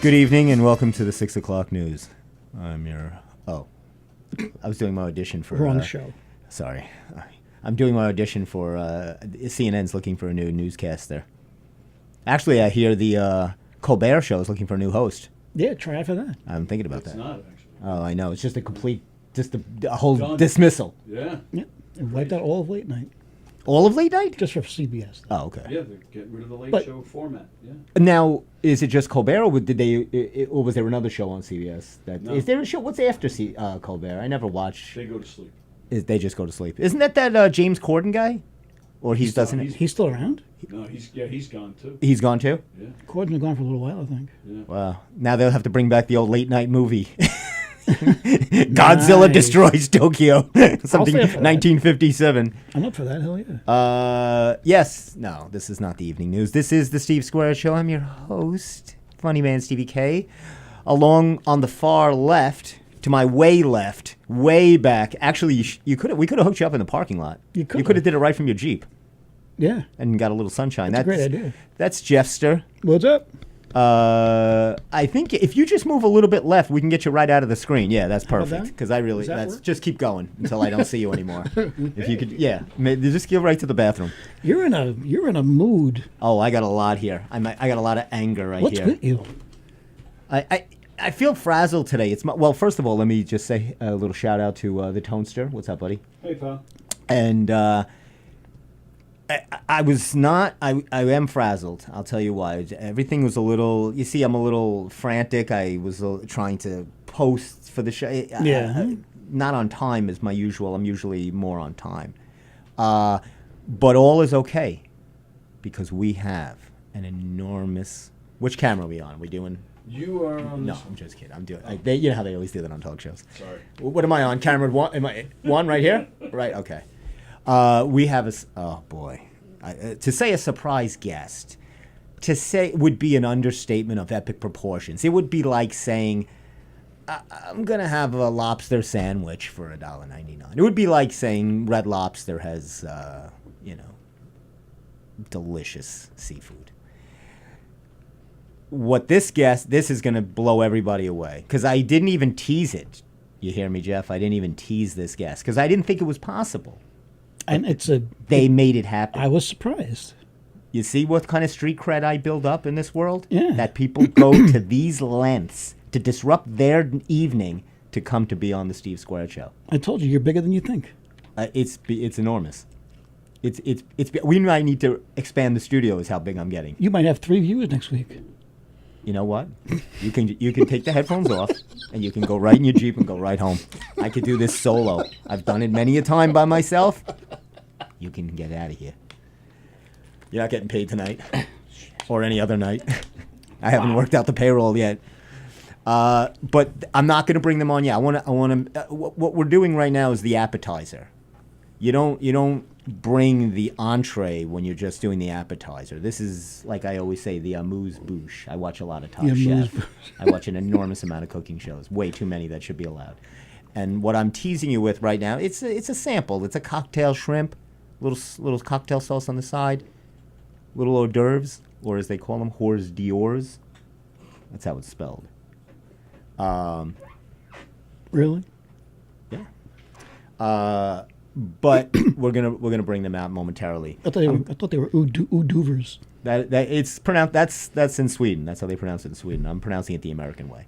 Good evening and welcome to the 6 o'clock news. I'm your... Oh. I was doing my audition for... Wrong show. Sorry. I'm doing my audition for... CNN's looking for a new newscaster. Actually, I hear the Colbert Show is looking for a new host. Yeah, try out for that. I'm thinking about that. It's not, actually. Oh, I know. It's just a complete... Just a whole Done. dismissal. Yeah. Yeah, and wiped out all of late night All of late night? just for CBS. Oh, okay. Yeah, they're getting rid of the late But- show format. Yeah. Now, is it just Colbert, or did they, or was there another show on CBS? No. Is there a show? What's after Colbert? I never watch. They go to sleep. They just go to sleep. Isn't that James Corden guy? Or he He's doesn't? not- he's- He's still around? No, he's gone too. He's gone too. Yeah. Cordon's been gone for a little while, I think. Yeah. Wow. Now they'll have to bring back the old late night movie. Godzilla Nice. destroys Tokyo. Something stay up for that. 1957. I'm up for that, hell yeah. Yes. No, this is not the evening news. This is the Steve Square Show. I'm your host, Funny Man Stevie K. Along on the far left, to my way left, way back. Actually, we could have hooked you up in the parking lot. You could coulda. have did it right from your Jeep Yeah. and got a little sunshine. That's a great idea. That's Jeffster. What's up? I think if you just move a little bit left, we can get you right out of the screen. Yeah, that's about perfect. that? Because I really, Does that that's work? just keep going until I don't see you anymore. If you could, yeah, just go right to the bathroom. You're in a mood. Oh, I got a lot here. I got a lot of anger right What's here. with you? I feel frazzled today. Well, first of all, let me just say a little shout out to the Tonester. What's up, buddy? Hey, pal. And I am frazzled. I'll tell you why. Everything was a little, you see, I'm a little frantic. I was trying to post for the show. Yeah. Not on time as my usual. I'm usually more on time. But all is okay because we have an enormous, which camera are we on? Are we doing? You are on No, this I'm just kidding. I'm doing. You know how they always do that on talk shows. Sorry. What am I on? Camera one? Am I one right here? Right. Okay. We have oh boy, to say a surprise guest, to say would be an understatement of epic proportions. It would be like saying, I'm gonna have a lobster sandwich for $1.99. It would be like saying Red Lobster has, delicious seafood. What this is gonna blow everybody away because I didn't even tease it. You hear me, Jeff? I didn't even tease this guest because I didn't think it was possible. And They made it happen. I was surprised. You see what kind of street cred I build up in this world? Yeah. That people go to these lengths to disrupt their evening to come to be on the Steve Square Show. I told you, you're bigger than you think. It's enormous. It's we might need to expand the studio. Is how big I'm getting. You might have 3 viewers next week. You know what? You can take the headphones off and you can go right in your Jeep and go right home. I could do this solo. I've done it many a time by myself. You can get out of here. You're not getting paid tonight or any other night. I haven't worked out the payroll yet. But I'm not going to bring them on yet. I want to. What we're doing right now is the appetizer. You don't bring the entree when you're just doing the appetizer. This is, like I always say, the amuse-bouche. I watch a lot of Top The Chef. amuse-bouche. I watch an enormous amount of cooking shows. Way too many that should be allowed. And what I'm teasing you with right now, it's a sample. It's a cocktail shrimp, little cocktail sauce on the side, little hors d'oeuvres, or as they call them, hors d'oeuvres. That's how it's spelled. Really? Yeah. But we're gonna bring them out momentarily. I thought they were Uduvers. That it's pronounced. That's in Sweden. That's how they pronounce it in Sweden. I'm pronouncing it the American way.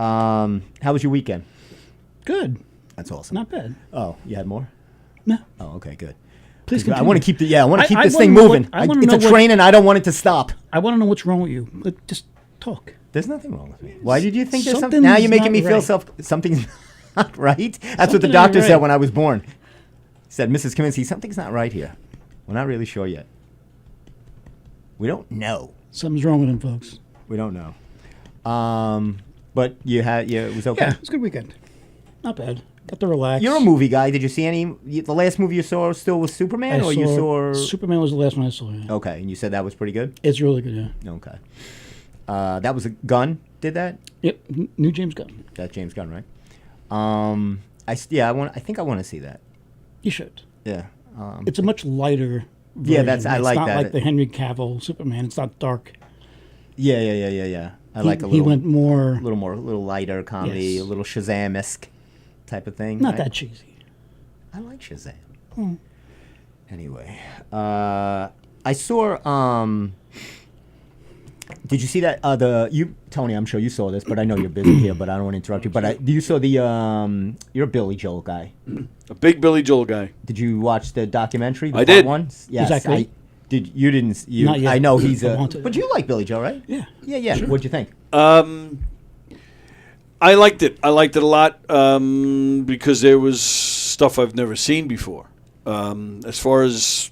How was your weekend? Good. That's awesome. Not bad. Oh, you had more? No. Oh, okay, good. Please I continue. want to keep I want to keep I this wanna thing know moving. what- I wanna It's know a what- train, and I don't want it to stop. I want to know what's wrong with you. Just talk. There's nothing wrong with me. Why did you think there's something? Something's Now you're making not me feel right. something's not right. That's what the Something doctor ain't said right. when I was born. He said, Mrs. Kaminsky, something's not right here. We're not really sure yet. We don't know. Something's wrong with him, folks. We don't know. But it was okay. Yeah, it was a good weekend. Not bad. Got to relax. You're a movie guy. Did you see any? The last movie you saw still was Superman, or you saw? Superman was the last one I saw. Yeah. Okay, and you said that was pretty good. It's really good. Yeah. Okay. That was a Gunn. Did that? Yep. New James Gunn. That's James Gunn, right? I think I want to see that. You should. Yeah. It's a much lighter. Yeah, version. I like It's not that. like the Henry Cavill Superman. It's not dark. Yeah. I like a He little, went more a little lighter comedy, Yes. a little Shazam-esque type of thing. not right? that cheesy. I like Shazam. Hmm. Anyway, I saw. Did you see that? Tony, I'm sure you saw this, but I know you're busy here, but I don't want to interrupt you. But you saw the. You're a Billy Joel guy. A big Billy Joel guy. Did you watch the documentary? The I part did. One? Yes. that great? Did you didn't? You, Not yet. I know he's I a. want to. But you like Billy Joel, right? Yeah. Yeah. What'd you think? I liked it. I liked it a lot because there was stuff I've never seen before. As far as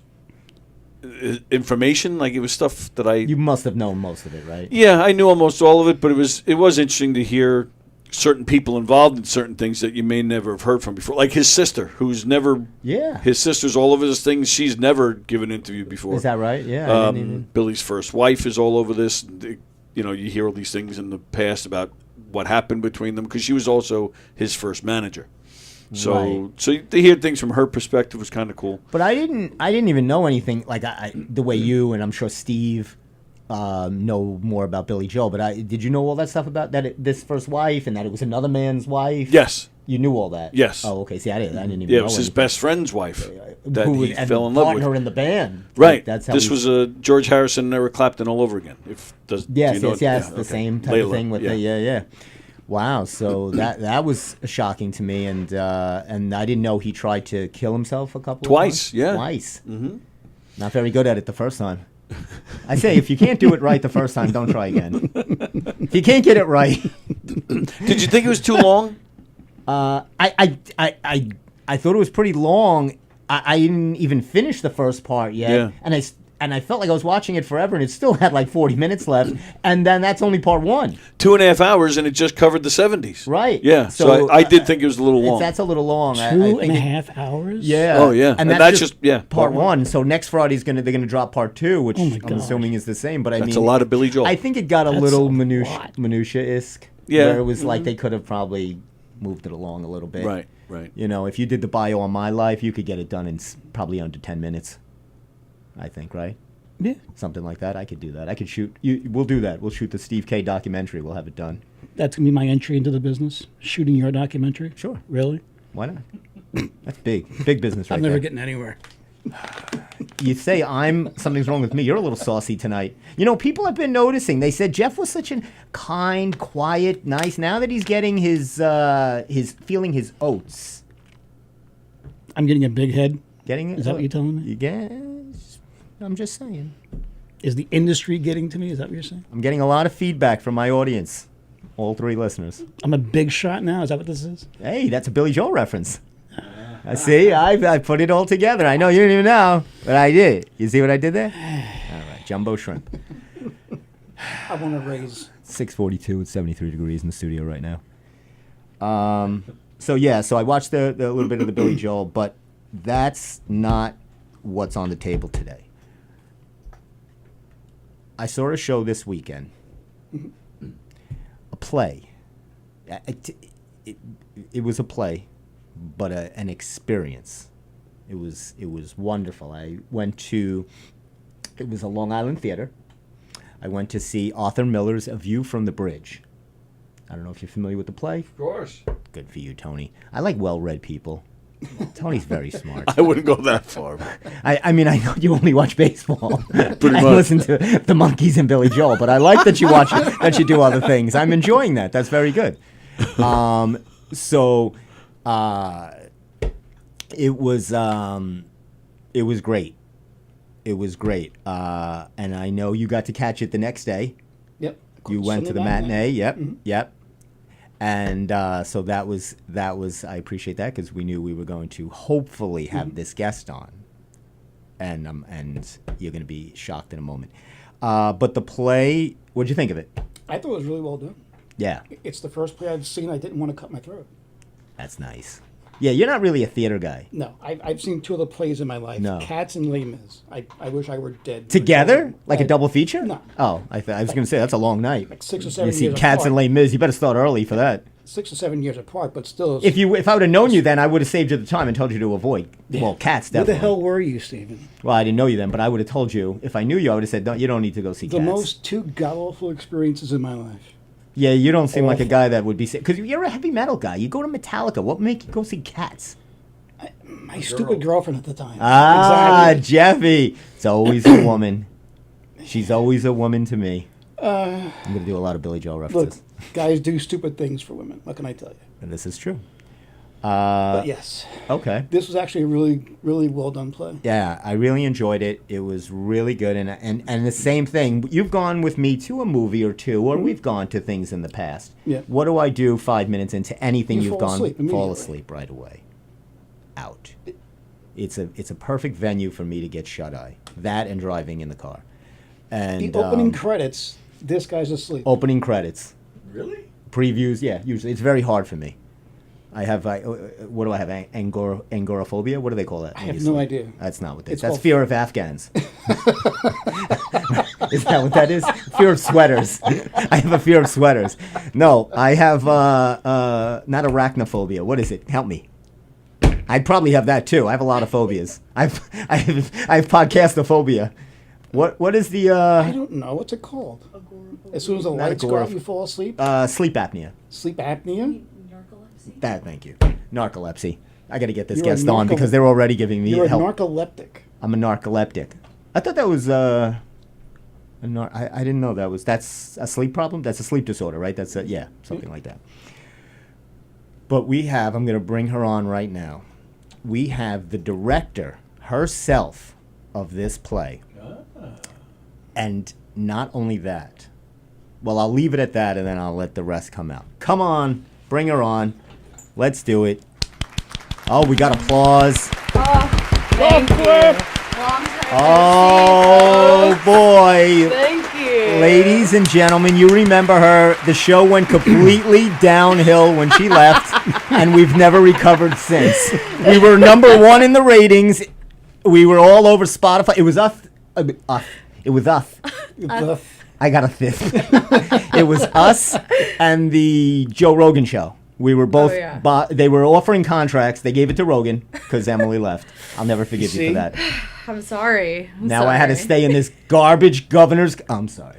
information, like it was stuff that You must have known most of it, right? Yeah, I knew almost all of it, but it was interesting to hear certain people involved in certain things that you may never have heard from before. Like his sister, who's never. Yeah. His sister's all over this thing. She's never given an interview before. Is that right? Yeah. I didn't even... Billy's first wife is all over this. You know, you hear all these things in the past about what happened between them because she was also his first manager. So, Right. so to hear things from her perspective was kind of cool. But I didn't even know anything like the way you and I'm sure Steve know more about Billy Joel. But did you know all that stuff about this first wife and that it was another man's wife? Yes. You knew all that. Yes. Oh, okay. See, I didn't even Yeah, know. it was his anything. best friend's wife that Who he and fell in love partner with. in the band. Right. That's how this was George Harrison and Eric Clapton all over again. Do Yes, you know yes, it? yes. Yeah, The okay. same type Layla, of thing with yeah. Wow. So that was shocking to me, and I didn't know he tried to kill himself a couple Twice, of times. yeah. Twice. Mm-hmm. Not very good at it the first time. I say if you can't do it right the first time, don't try again. If you can't get it right. Did you think it was too long? I thought it was pretty long. I didn't even finish the first part yet, Yeah. and I felt like I was watching it forever, and it still had like 40 minutes left, and then that's only part one. 2.5 hours, and it just covered the 70s. Right. Yeah. So I did think it was a little long. That's a little long. I Two think and a half hours? Yeah. Oh, yeah. And And that's that's just just part one. So next Friday's they're gonna drop part two, which Oh my I'm God. assuming is the same. But I That's mean, a lot of Billy Joel. I think it got a That's little a lot. minutia-esque. Yeah. Where it was like they could have probably moved it along a little bit. Right. You know, if you did the bio on my life, you could get it done in probably under 10 minutes. I think, right? Yeah. Something like that. I could do that. I could shoot. We'll do that. We'll shoot the Steve K documentary. We'll have it done. That's going to be my entry into the business, shooting your documentary. Sure. Really? Why not? That's big business right I'm never there. getting anywhere. You say something's wrong with me. You're a little saucy tonight. You know, people have been noticing. They said Jeff was such a kind, quiet, nice. Now that he's getting his feeling his oats. I'm getting a big head. Getting it? Is that what you're telling me? You guess? I'm just saying. Is the industry getting to me? Is that what you're saying? I'm getting a lot of feedback from my audience. All three listeners. I'm a big shot now? Is that what this is? Hey, that's a Billy Joel reference. I see. I put it all together. I know you didn't even know, but I did. You see what I did there? All right, jumbo shrimp. I want to raise. 6:42. It's 73 degrees in the studio right now. So I watched the little bit of the Billy Joel, but that's not what's on the table today. I saw a show this weekend, a play. It was a play, but an experience. It was wonderful. I went to. It was a Long Island theater. I went to see Arthur Miller's A View from the Bridge. I don't know if you're familiar with the play. Of course. Good for you, Tony. I like well-read people. Tony's very smart. I wouldn't go that far. I mean, I know you only watch baseball. Pretty I much. listen to the Monkees and Billy Joel, but I like that you watch that you do other things. I'm enjoying that. That's very good. It was great. It was great. And I know you got to catch it the next day. Yep. You went to the matinee. Yep. Yep. And so that was I appreciate that because we knew we were going to hopefully have this guest on, and you're going to be shocked in a moment. But the play, what'd you think of it? I thought it was really well done. Yeah, It's the first play I've seen I didn't want to cut my throat. that's nice. Yeah, you're not really a theater guy. No, I've seen two of the plays in my life. No. Cats and Les Mis. I wish I were dead. Together, like a I- double feature? No. Oh, I was going to say that's a long night. Like 6 or You 7 see years Cats apart. and Les Mis. You better start early for that. 6 or 7 years apart, but still. If I would have known you then, I would have saved you the time and told you to avoid. Well, Cats Where definitely. the hell were you, Stephen? Well, I didn't know you then, but I would have told you. If I knew you, I would have said, you don't need to go see The Cats. most two god-awful experiences in my life. Yeah, you don't seem like a Awful. guy that would be sick. Because you're a heavy metal guy. You go to Metallica. What make you go see Cats? My stupid girlfriend at the time. Ah, Exactly. Jeffy. It's always a woman. She's always a woman to me. I'm going to do a lot of Billy Joel Look, references. guys do stupid things for women. What can I tell you? And this is true. But yes, Okay. this was actually a really, really well done play. Yeah, I really enjoyed it. It was really good. And the same thing. You've gone with me to a movie or two, or we've gone to things in the past. Yeah. What do I do 5 minutes into anything You you've fall gone? asleep Fall immediately. asleep right away. Out. It's a perfect venue for me to get shut eye. That and driving in the car. And The opening credits, this guy's asleep. opening credits, Really? previews. Yeah, usually it's very hard for me. I have what do I have? Angoraphobia? What do they call that? I when have you no sleep? idea. That's not what it is. It's That's called- fear of Afghans. Is that what that is? Fear of sweaters. I have a fear of sweaters. No, I have not arachnophobia. What is it? Help me. I'd probably have that too. I have a lot of phobias. I have podcastophobia. What is the I don't know. What's it called? As soon as the Not lights go out, agoraph- you fall asleep. sleep apnea? Sleep apnea. That, thank you. Narcolepsy. I got to get this You're a guest on narco- because they're already giving me You're a help. narcoleptic. I'm a narcoleptic. I thought that was I didn't know that's a sleep problem. That's a sleep disorder, right? That's yeah, something like that. But I'm going to bring her on right now. We have the director herself of this play. And not only that. Well, I'll leave it at that and then I'll let the rest come out. Come on, bring her on. Let's do it. Oh, we got applause. Thank you. Long time Oh, boy. Thank you. Ladies and gentlemen, you remember her. The show went completely downhill when she left, and we've never recovered since. We were number one in the ratings. We were all over Spotify. It was us. It was us. I got a fifth. It was us and the Joe Rogan show. We were both. yeah. They were offering contracts. They gave it to Rogan because Emily left. I'll never forgive you See? for that. I'm sorry. Now I had to stay in this garbage governor's. I'm sorry.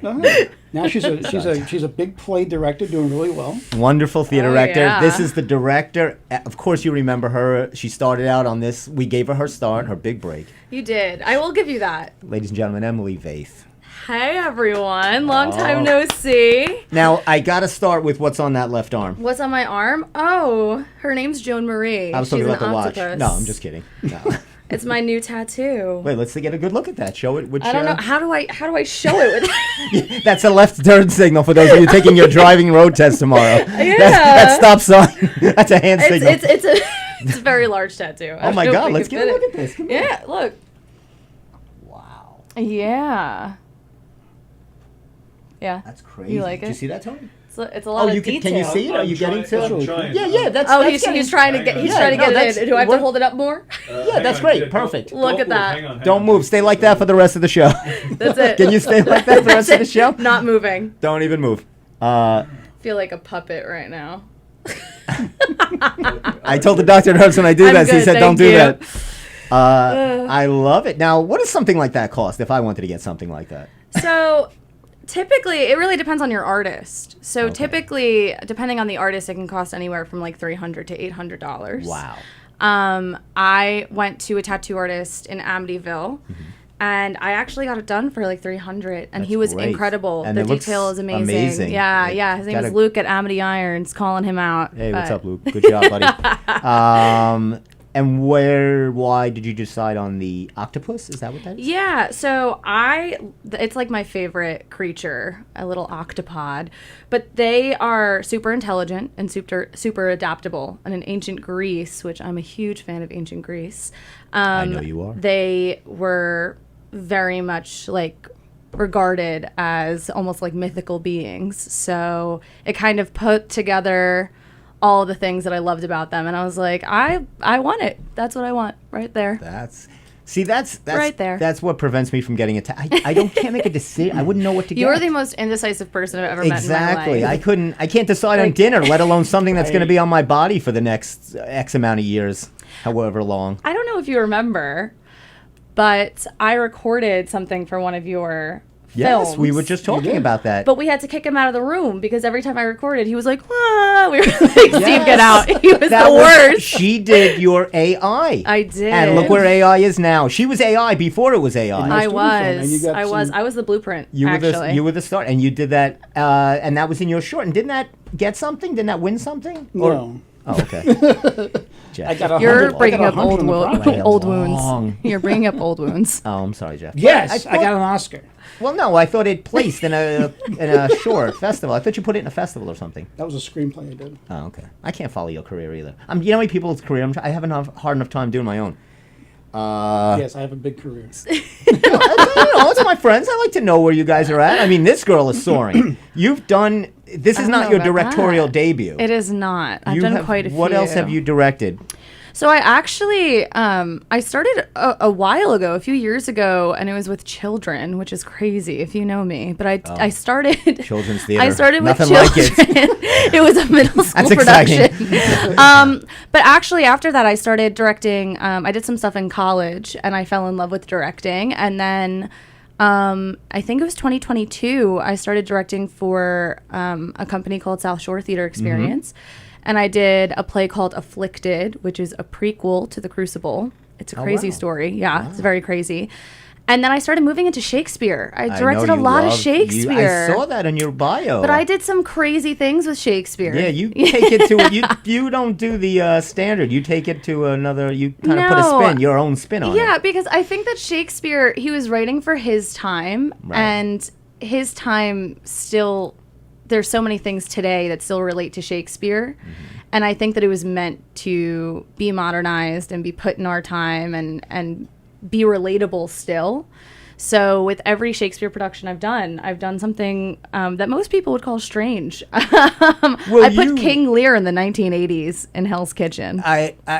Now she's a big play director doing really well. Wonderful theater Oh, director. yeah. This is the director. Of course, you remember her. She started out on this. We gave her start, her big break. You did. I will give you that. Ladies and gentlemen, Emily Vaith. Hey, everyone. Long time Oh. no see. Now, I got to start with what's on that left arm. What's on my arm? Oh, her name's Joan Marie. I was She's talking about an the watch. octopus. No, I'm just kidding. No. It's my new tattoo. Wait, let's get a good look at that. Show it. Which, I don't know. How do I show it with That's a left turn signal for those of you taking your driving road test tomorrow. That stop sign. That's a hand signal. It's a very large tattoo. Oh my God, let's get a look at this. Come here. Yeah, look. Wow. Yeah. Yeah. That's crazy. You like Did you it? see that, Tony? It's a lot of Can detail. you see it? Are you getting to I'm it? trying. Yeah, that's Oh, that's he's trying to get Hang on. trying to Yeah, no, get it in. Do I have to we're- hold it up more? Yeah, that's great. Perfect. Look at that. Don't move. Stay like that for the rest of the show. That's it. Can you stay like that for the rest of the show? Not moving. Don't even move. Feel like a puppet right now. I told the doctor it hurts when I do I'm that. So he good, said, "Don't thank do you." that." I love it. Now, what does something like that cost? If I wanted to get something like that, So typically, it really depends on your artist. So Okay. typically, depending on the artist, it can cost anywhere from like $300 to $800. wow. I went to a tattoo artist in Amityville. And I actually got it done for like $300, and he That's was great. incredible. And the it looks detail is amazing. amazing. Yeah, It- yeah. His name gotta- is Luke at Amity Irons. Calling him out. Hey, what's but- up, Luke? Good job, buddy. And why did you decide on the octopus? Is that what that is? Yeah, so it's like my favorite creature, a little octopod. But they are super intelligent and super adaptable. And in ancient Greece, which I'm a huge fan of ancient Greece, I know you are. they were very much like regarded as almost like mythical beings. So it kind of put together all the things that I loved about them, and I was like, I want it. That's what I want right there. That's Right there. That's what prevents me from getting it. Can't make a decision. I wouldn't know what to get. You are the most indecisive person I've ever met in my Exactly. life. I can't decide on Like- dinner, let alone something that's going to be on my body for the next X amount of years, however long. I don't know if you remember, but I recorded something for one of your Yes, we films. were just talking did. about that. But we had to kick him out of the room because every time I recorded, he was like, "Ah." We were like, "Steve, get out!" He was That the worst. She did your AI. I did. And look where AI is now. She was AI before it was AI. I Studio film, and you was. got I was the blueprint. You were actually. you were the star, and you did that, and that was in your short. And didn't that get something? Didn't that win something? No. Oh, okay. Jeff. I got a You're 100 I bringing got up 100 old on the wounds. project. Old Long. wounds. You're bringing up old wounds. Oh, I'm sorry, Jeff. Yes, I I got thought- an Oscar. Well, no, I thought it placed in a short festival. I thought you put it in a festival or something. That was a screenplay I did. Oh, okay. I can't follow your career either. You know how many people's career? I have enough hard enough time doing my own. Yes, I have a big career. It's my friends. I like to know where you guys are at. I mean, this girl is soaring. You've done. This is I don't not know your about directorial that. debut. It is not. I've You done have- quite a few. What else have you directed? So I actually, I started a while ago, a few years ago, and it was with children, which is crazy if you know me. But I started Children's theater. I started with Nothing like children. it. It was a middle school That's exciting. production. But actually, after that, I started directing. I did some stuff in college, and I fell in love with directing. And then I think it was 2022. I started directing for a company called South Shore Theater Experience. And I did a play called Afflicted, which is a prequel to The Crucible. It's a crazy wow. story. Yeah, it's very crazy. And then I started moving into Shakespeare. I I directed know a you lot of love- Shakespeare. I saw that in your bio. But I did some crazy things with Shakespeare. Yeah, you take it to you don't do the standard. You take it to another. You kind of put a No. spin, your own spin on Yeah, it. because I think that Shakespeare, he was writing for his time, Right. and his time still, there's so many things today that still relate to Shakespeare. And I think that it was meant to be modernized and be put in our time and be relatable still. So with every Shakespeare production I've done something that most people would call strange. I put you- King Lear in the 1980s in Hell's Kitchen.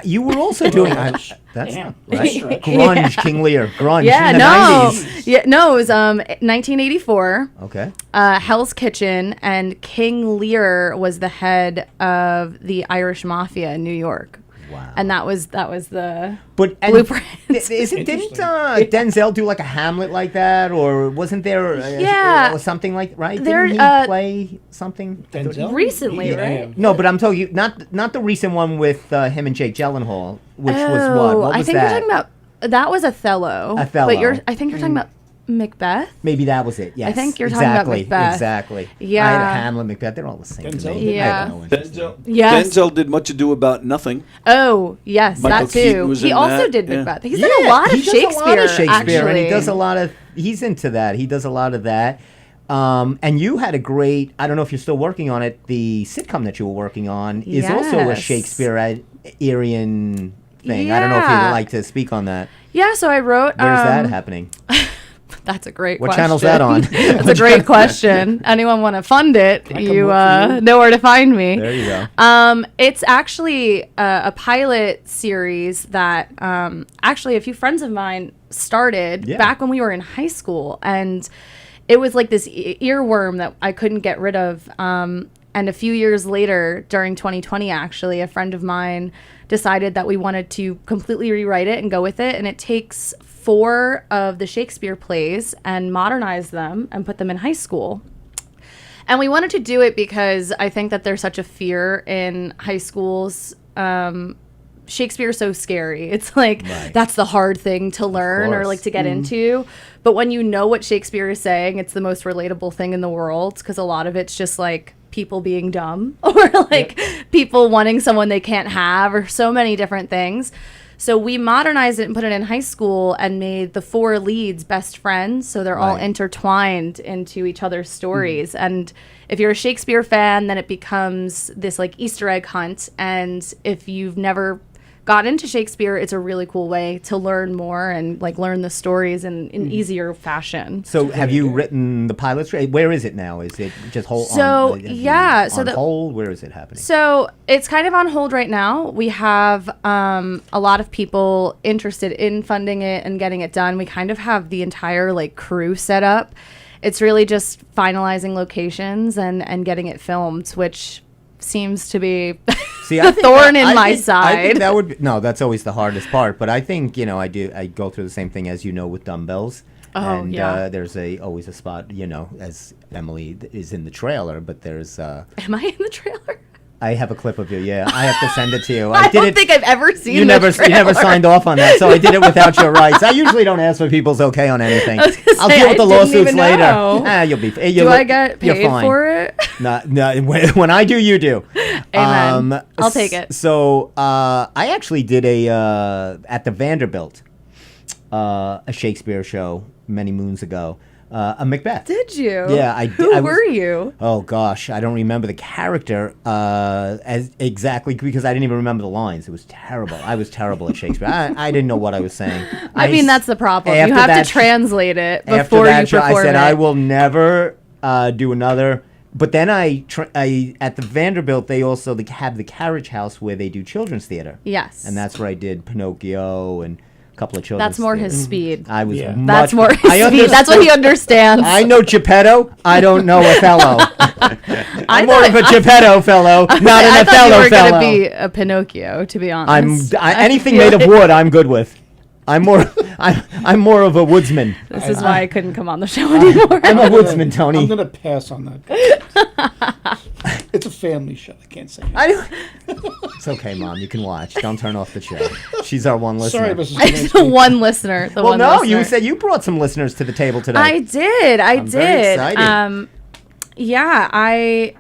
You were also doing Gosh. that's Damn. right. Stretch. Grunge, King Lear, grunge Yeah, in the no. 90s. Yeah, no, it was 1984. Okay. Hell's Kitchen, and King Lear was the head of the Irish Mafia in New York. Wow. And that was the But blueprint. Didn't Interesting. Denzel do like a Hamlet like that, or wasn't there Yeah. or something like right? There, Didn't he play something Denzel? Recently, Yeah. right? No, but I'm telling you, not the recent one with him and Jake Gyllenhaal, which was Oh, what? What was I think that? you're talking about that was Othello. Othello. But I think you're talking about Macbeth. Maybe that was it. Yes, I think you're talking about exactly, Macbeth. Exactly. Yeah. I had a Hamlet, Macbeth. They're all the same to Denzel me. did Yeah. I have no interest in Denzel. it. Yes. Denzel did Much Ado About Nothing. Oh, yes, Michael that Keaton too. was He in also that, did yeah. Macbeth. He's done a lot of he does Shakespeare. a lot of Shakespeare, actually. and he does a lot of. He's into that. He does a lot of that. And you had a great. I don't know if you're still working on it. The sitcom that you were working on is also a Yes. Shakespearean thing. I don't know if Yeah. you'd like to speak on that. Yeah, so I wrote. Where's that happening? That's a great What question. channel's that on? That's a great question. Anyone want to fund it, I come you work for you? know where to find me. There you go. It's actually a pilot series that actually a few friends of mine started Yeah. back when we were in high school. And it was like this earworm that I couldn't get rid of. And a few years later, during 2020, actually, a friend of mine decided that we wanted to completely rewrite it and go with it. And it takes 4 of the Shakespeare plays and modernize them and put them in high school. And we wanted to do it because I think that there's such a fear in high schools. Shakespeare is so scary. It's like, Right. that's the hard thing to learn or course. like to get into. But when you know what Shakespeare is saying, it's the most relatable thing in the world, because a lot of it's just like people being dumb or like people wanting someone they can't have or so many different things. So we modernized it and put it in high school and made the 4 leads best friends. So they're all Right. intertwined into each other's stories. And if you're a Shakespeare fan, then it becomes this like Easter egg hunt. And if you've never got into Shakespeare, it's a really cool way to learn more and like learn the stories in an easier fashion. So, have you written the pilot script? Where is it now? Is it just hold? So, on, yeah, so on the- hold. Where is it happening? So it's kind of on hold right now. We have a lot of people interested in funding it and getting it done. We kind of have the entire like crew set up. It's really just finalizing locations and getting it filmed, which seems to be See, a thorn in my I think side. that would be, no. That's always the hardest part. But I think I go through the same thing as with dumbbells. Oh, and yeah. there's always a spot, as Emily is in the trailer, but there's Am I in the trailer? I have a clip of you. Yeah, I have to send it to you. I did don't it. think I've ever seen You the never trailer. signed off on that, so I did it without your rights. I usually don't ask for people's okay on anything. I was gonna I'll say, deal with the I didn't lawsuits even later. know. You'll be. Do I get you're paid fine. for it? No, when I do, you do. Amen. I'll take it. So I actually did at the Vanderbilt a Shakespeare show many moons ago, a Macbeth. Did you? Yeah, Who I was- were you? Oh gosh, I don't remember the character as exactly because I didn't even remember the lines. It was terrible. I was terrible at Shakespeare. I didn't know what I was saying. I mean, that's the problem. You after have that to translate it after before you that show, perform I said it. I will never do another. But then I at the Vanderbilt they have the Carriage House where they do children's theater. Yes. And that's where I did Pinocchio and a couple of children's. That's more theater. his speed. I was Yeah. That's much- more his I speed. That's what he understood- understands. I know Geppetto. I don't know Othello. I'm more of a Geppetto fellow, not an I thought you Othello were fellow. going to be a Pinocchio, to be honest. Anything feel made of like- wood. I'm good with. I'm more of a woodsman. This is why I couldn't come on the show anymore. I'm a woodsman, Tony. I'm gonna pass on that. It's a family show. I can't say. It's okay, Mom. You can watch. Don't turn off the show. She's our one listener. Sorry, Mrs. It's Kaminsky. the one listener. The Well, one no, listener. you said you brought some listeners to the table today. I did. I I'm did. very excited. Yeah.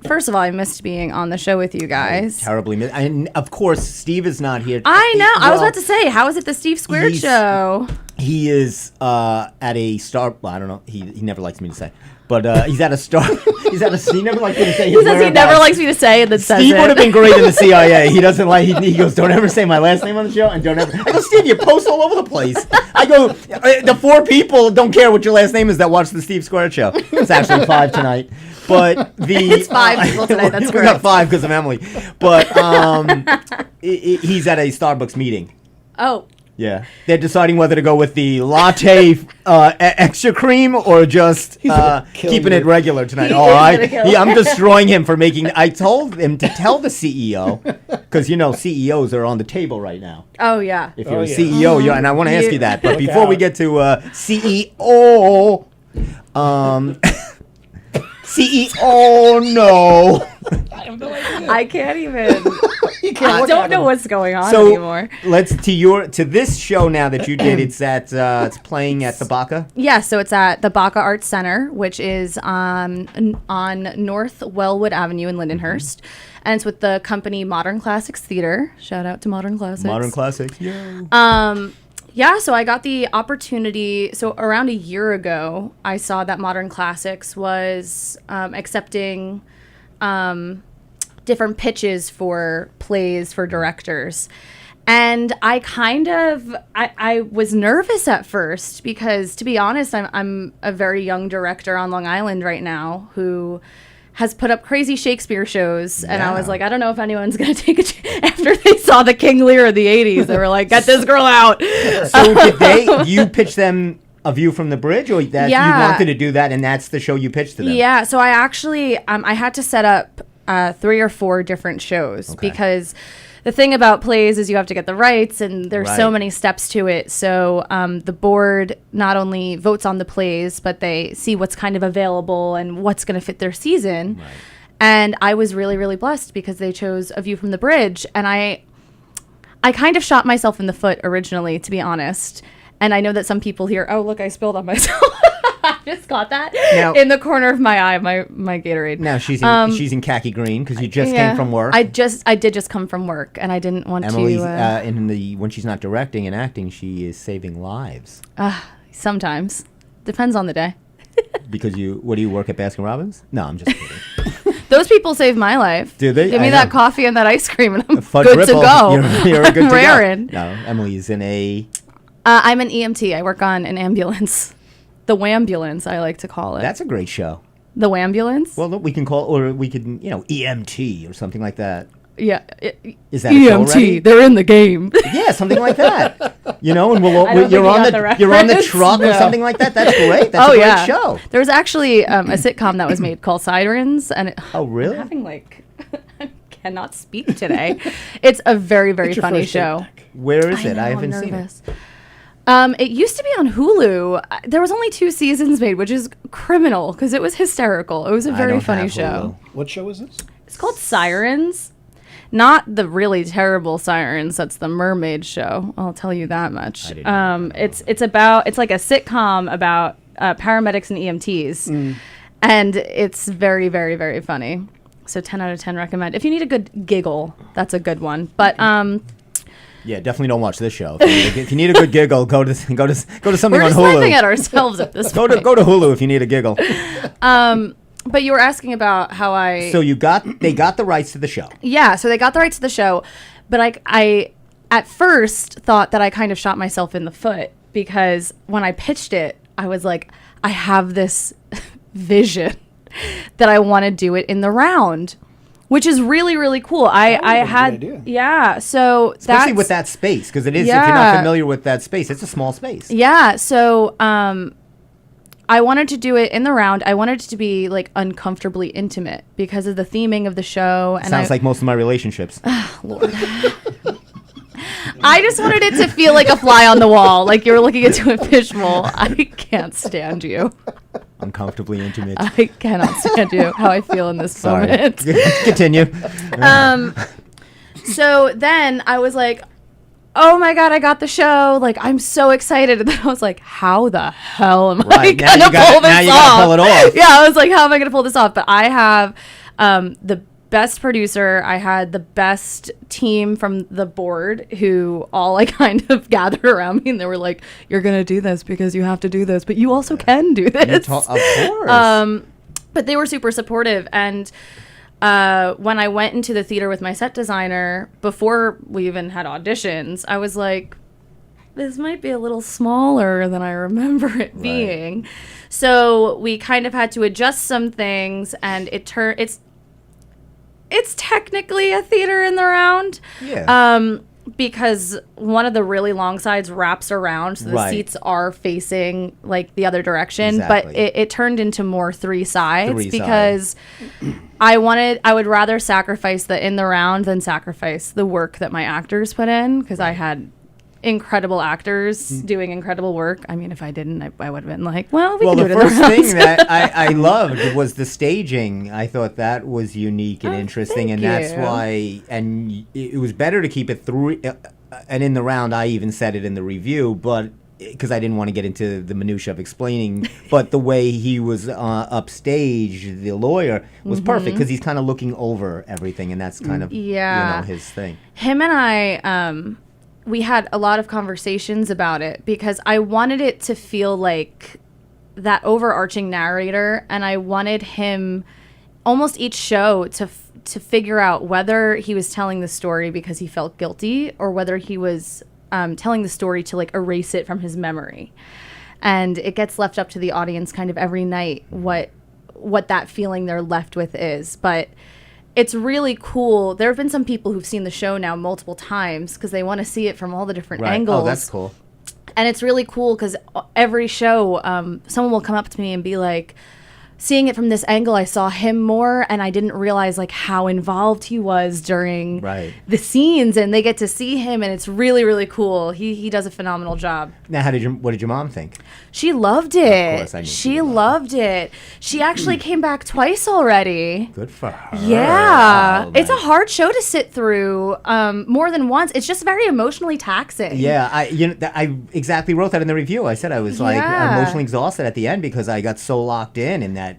First of all, I missed being on the show with you guys. Terribly and of course, Steve is not here. I know. I was Well, about to say, how is it the Steve Squared he's- show? He is at a star. Well, I don't know. He never likes me to say, but he's at a star. He never likes me to say. He says he never likes me to say and then says Steve it. would have been great in the CIA. He doesn't like. He goes, "Don't ever say my last name on the show," and don't ever. I go, "Steve, you post all over the place." I go, "The 4 people don't care what your last name is that watch the Steve Squared show." It's actually 5 tonight, but the It's 5 people tonight, that's we correct. got 5 because of Emily, but he's at a Starbucks meeting. Oh, Yeah, they're deciding whether to go with the latte extra cream or just gonna kill keeping you. it regular tonight. He Oh, is gonna kill you. I'm destroying him for making. I told him to tell the CEO because CEOs are on the table right now. oh yeah. If you're Oh, a yeah. CEO, and I want to ask You- you that, but Look before we out. get to CEO, CEO, no. I can't even. You can't I look don't at know him. what's going on So anymore. let's to this show now that you did. It's playing at the Baca. Yeah, so it's at the Baca Arts Center, which is on North Wellwood Avenue in Lindenhurst. And it's with the company Modern Classics Theater. Shout out to Modern Classics. Modern classics. Yeah. Yeah, so I got the opportunity. So around a year ago, I saw that Modern Classics was accepting different pitches for plays for directors. And I was nervous at first because, to be honest, I'm a very young director on Long Island right now who has put up crazy Shakespeare shows. And I was Yeah. like, I don't know if anyone's going to take a after they saw the King Lear of the 80s, they were like, get this girl out. So you pitched them A View from the Bridge, or that Yeah. you wanted to do that, and that's the show you pitched to them? Yeah, so I actually I had to set up 3 or 4 different shows Okay. because the thing about plays is you have to get the rights and there's so Right. many steps to it. So the board not only votes on the plays, but they see what's kind of available and what's going to fit their season. Right. And I was really, really blessed because they chose A View from the Bridge. And I kind of shot myself in the foot originally, to be honest. And I know that some people here, oh, look, I spilled on myself. I just got that Now- in the corner of my eye, my Gatorade. Now she's in khaki green because you just Yeah. came from work. I did just come from work, and I didn't want Emily's to. when she's not directing and acting, she is saving lives Sometimes depends on the day. because what do you work at Baskin Robbins? No, I'm just kidding. Those people saved my life. Do they? Give me I that know. coffee and that ice cream, and I'm Fudge good Ripple, to go. You're good to go. Raring. No, Emily's in a. I'm an EMT. I work on an ambulance. The Wambulance, I like to call it. That's a great show. The Wambulance? Well, we can call, or we could, EMT or something like that. Yeah. Is that a show already? EMT, they're in the game. Yeah, something like that. And I don't you're think on you the got the you're on the reference. truck or Yeah. something like that. That's great. That's Oh, a great yeah. show. There was actually a sitcom that was made called Sirens, and Oh, really? I'm having I cannot speak today. It's a very, very It's your funny first show. date, Nick. Where is I it? I know, haven't I'm seen it. nervous. It used to be on Hulu. There was only 2 seasons made, which is criminal because it was hysterical. It was a I very don't funny have show. Hulu. What show is this? It's called Sirens. Not the really terrible Sirens. That's the mermaid show. I'll tell you that much. I didn't know It's like a sitcom about paramedics and EMTs, and it's very, very, very funny. So 10 out of 10 recommend. If you need a good giggle, that's a good one. But Yeah, definitely don't watch this show. If you need a good giggle, go to something we're on just Hulu. laughing at ourselves at this Go point. to Hulu if you need a giggle. But you were asking about how I. So they got the rights to the show. Yeah, so they got the rights to the show, but I at first thought that I kind of shot myself in the foot because when I pitched it, I was like, I have this vision that I want to do it in the round, which is really, really cool. I That would've been a had, good idea. yeah, so Especially that's, with that space, because it is, if you're not Yeah. familiar with that space, it's a small space. yeah, so I wanted to do it in the round. I wanted it to be like uncomfortably intimate because of the theming of the show. And Sounds like most of my relationships. Lord. I just wanted it to feel like a fly on the wall, like you were looking into a fishbowl. I can't stand you. Uncomfortably intimate. I cannot stand you. How I feel in this Sorry. moment. Continue. So then I was like, oh my God, I got the show. Like, I'm so excited. And then I was like, how the hell am I Right, now going to you gotta- pull this now you off? gotta pull it off. Yeah, I was like, how am I going to pull this off? But I have the best producer. I had the best team from the board who all like kind of gathered around me and they were like, you're going to do this because you have to do this, but you also can do this. Of course. But they were super supportive. And when I went into the theater with my set designer, before we even had auditions, I was like, this might be a little smaller than I remember it being. So we kind of had to adjust some things, and it's technically a theater in the round. Yeah. Because one of the really long sides wraps around, so the Right. seats are facing like the other direction. Exactly. But it turned into more 3 sides Three because I would rather sacrifice the in the round than sacrifice the work that my actors put in, because I had incredible actors doing incredible work. I mean, if I didn't, I would have been like, well, we Well, can the do it in first the round. thing that I loved was the staging. I thought that was unique and interesting, thank and that's you. why. And it was better to keep it through. And in the round, I even said it in the review, but because I didn't want to get into the minutia of explaining. But the way he was upstage, the lawyer, was perfect because he's kind of looking over everything, and that's kind of Yeah. his thing. Him and I, we had a lot of conversations about it because I wanted it to feel like that overarching narrator, and I wanted him almost each show to figure out whether he was telling the story because he felt guilty or whether he was telling the story to like erase it from his memory. And it gets left up to the audience kind of every night what that feeling they're left with is. But it's really cool. There have been some people who've seen the show now multiple times because they want to see it from all the different angles. Oh, that's cool. And it's really cool because every show, someone will come up to me and be like, seeing it from this angle, I saw him more, and I didn't realize like how involved he was during Right. the scenes, and they get to see him, and it's really, really cool. He does a phenomenal job. Now, what did your mom think? She loved it. course, I knew she She would loved it. She actually came back twice already. Good for her. Yeah, Oh, it's a man. hard show to sit through more than once. It's just very emotionally taxing. Yeah, I exactly wrote that in the review. I said I was like Yeah. emotionally exhausted at the end because I got so locked in, and that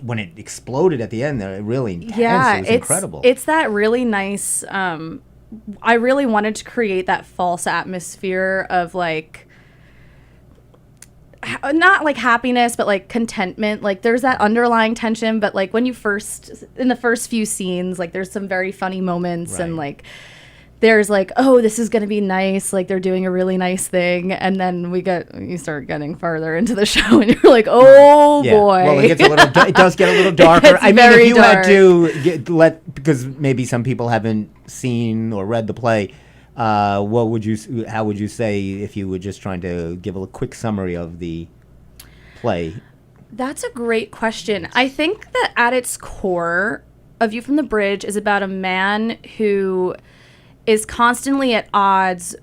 when it exploded at the end, it really intense. Yeah, It was it's incredible. It's that really nice. I really wanted to create that false atmosphere of like, not like happiness, but like contentment. Like there's that underlying tension, but like when you in the first few scenes, like there's some very funny moments, and Right. like there's like, oh, this is gonna be nice, like they're doing a really nice thing, and then you start getting farther into the show, and you're like, oh Yeah. boy. Well, it does get a little darker. gets I mean, very if you had dark. to because maybe some people haven't seen or read the play, how would you say if you were just trying to give a quick summary of the play? That's a great question. I think that at its core, A View from the Bridge is about a man who is constantly at odds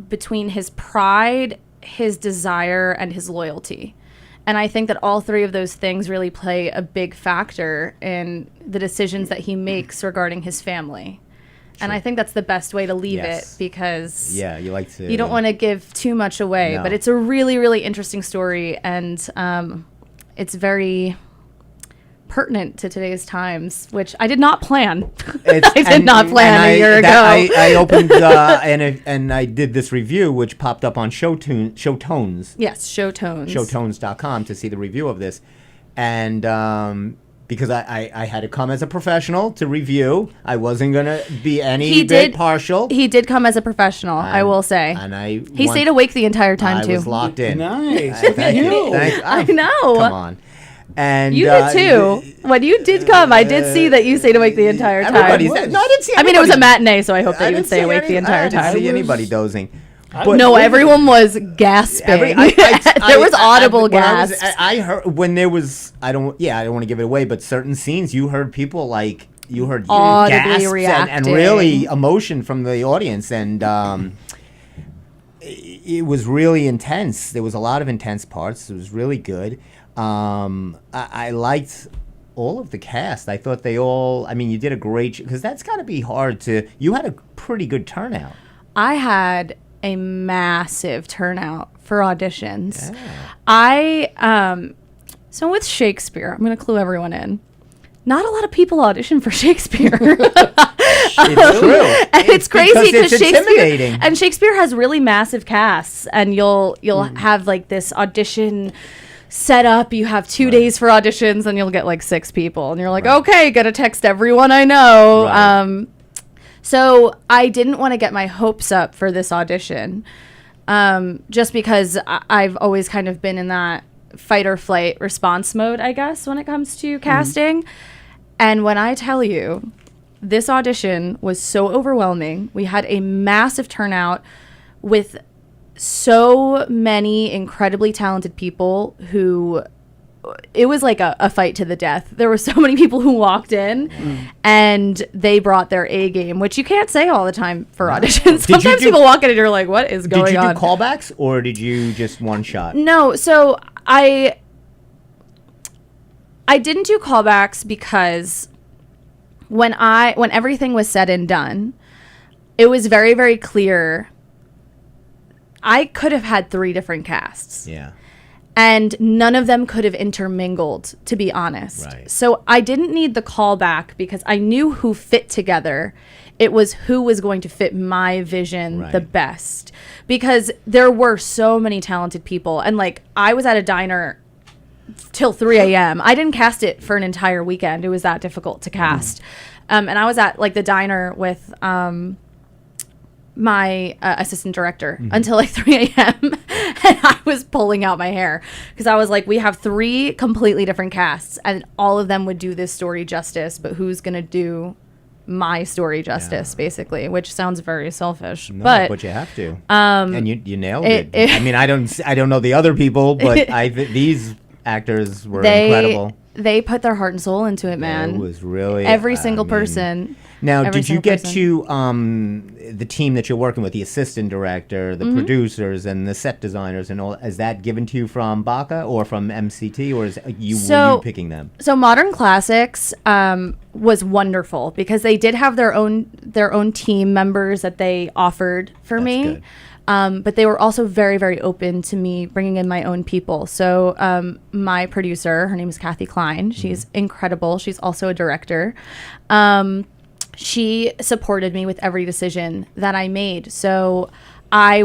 between his pride his desire and his loyalty. And I think that all three of those things really play a big factor in the decisions that he makes regarding his family. And I think that's the best way to leave Yes. it, because Yeah, you like to. you don't want to give too much away. No. But it's a really, really interesting story, and it's very pertinent to today's times, which I did not plan. I did not plan a year ago. I opened and I did this review, which popped up on Showtones, Yes, Showtones. showtones.com, to see the review of this, and because I had to come as a professional to review, I wasn't gonna be any bit partial. He did come as a professional, I will say. And he stayed awake the entire time too. I was locked in. Nice. Thank you. I know. Come on. And You did too. When you did come, I did see that you stayed awake the entire time. No, I didn't see. I mean, it was a anybody- matinee, so I hope that you would stay awake the entire I didn't time. see anybody dozing. No, everyone was gasping. There was audible gasps. I heard when there was. I don't want to give it away, but certain scenes you heard people like you heard Audibly gasps and reacting. really emotion from the audience, and it was really intense. There was a lot of intense parts. It was really good. I liked all of the cast. I thought they all. I mean, you did a great because that's got to be hard to. You had a pretty good turnout. I had a massive turnout for auditions. Yeah. So with Shakespeare, I'm going to clue everyone in. Not a lot of people audition for Shakespeare. It's true. And it's crazy because it's intimidating. Shakespeare has really massive casts, and you'll have like this audition set up. You have 2 days for auditions, and you'll get like 6 people, and you're like, okay, gotta text everyone I know. Right. So I didn't want to get my hopes up for this audition, just because I've always kind of been in that fight or flight response mode, I guess, when it comes to casting. And when I tell you, this audition was so overwhelming. We had a massive turnout with so many incredibly talented people who it was like a fight to the death. There were so many people who walked in and they brought their A game, which you can't say all the time for auditions. Sometimes people walk in and you're like, what is going on? Did you do callbacks or did you just one shot? No, so I didn't do callbacks because when everything was said and done, it was very, very clear I could have had 3 different casts. Yeah. And none of them could have intermingled, to be honest. Right. So I didn't need the callback because I knew who fit together. It was who was going to fit my vision the best. Because there were so many talented people. And like, I was at a diner till 3 a.m. I didn't cast it for an entire weekend. It was that difficult to cast. And I was at like the diner with my assistant director until like 3 a.m. and I was pulling out my hair because I was like, we have 3 completely different casts and all of them would do this story justice, but who's going to do my story justice, basically, which sounds very selfish. No, but you have to. And you nailed it. I mean, I don't know the other people, but these actors were incredible. They put their heart and soul into it, man. It was really every single person. Now, every did you single get person. to the team that you're working with, the assistant director, the producers, and the set designers, and all? Is that given to you from BACA or from MCT, or were you picking them? So Modern Classics was wonderful because they did have their own team members that they offered for me. Good. But they were also very, very open to me bringing in my own people. So my producer, her name is Kathy Klein. She's incredible. She's also a director. She supported me with every decision that I made. So I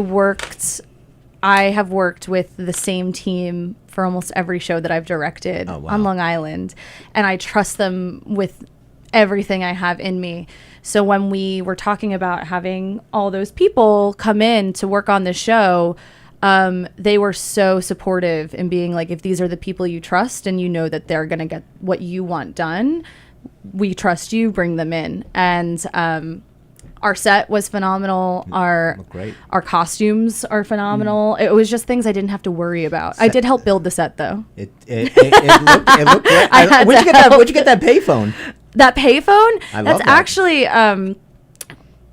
have worked with the same team for almost every show that I've directed on Long Island. And I trust them with everything I have in me. So when we were talking about having all those people come in to work on the show, they were so supportive in being like, if these are the people you trust and you know that they're going to get what you want done, we trust you, bring them in. And our set was phenomenal. Our costumes are phenomenal. It was just things I didn't have to worry about. I did help build the set, though. It looked great. Where'd you get that payphone? That payphone? I love That's that. actually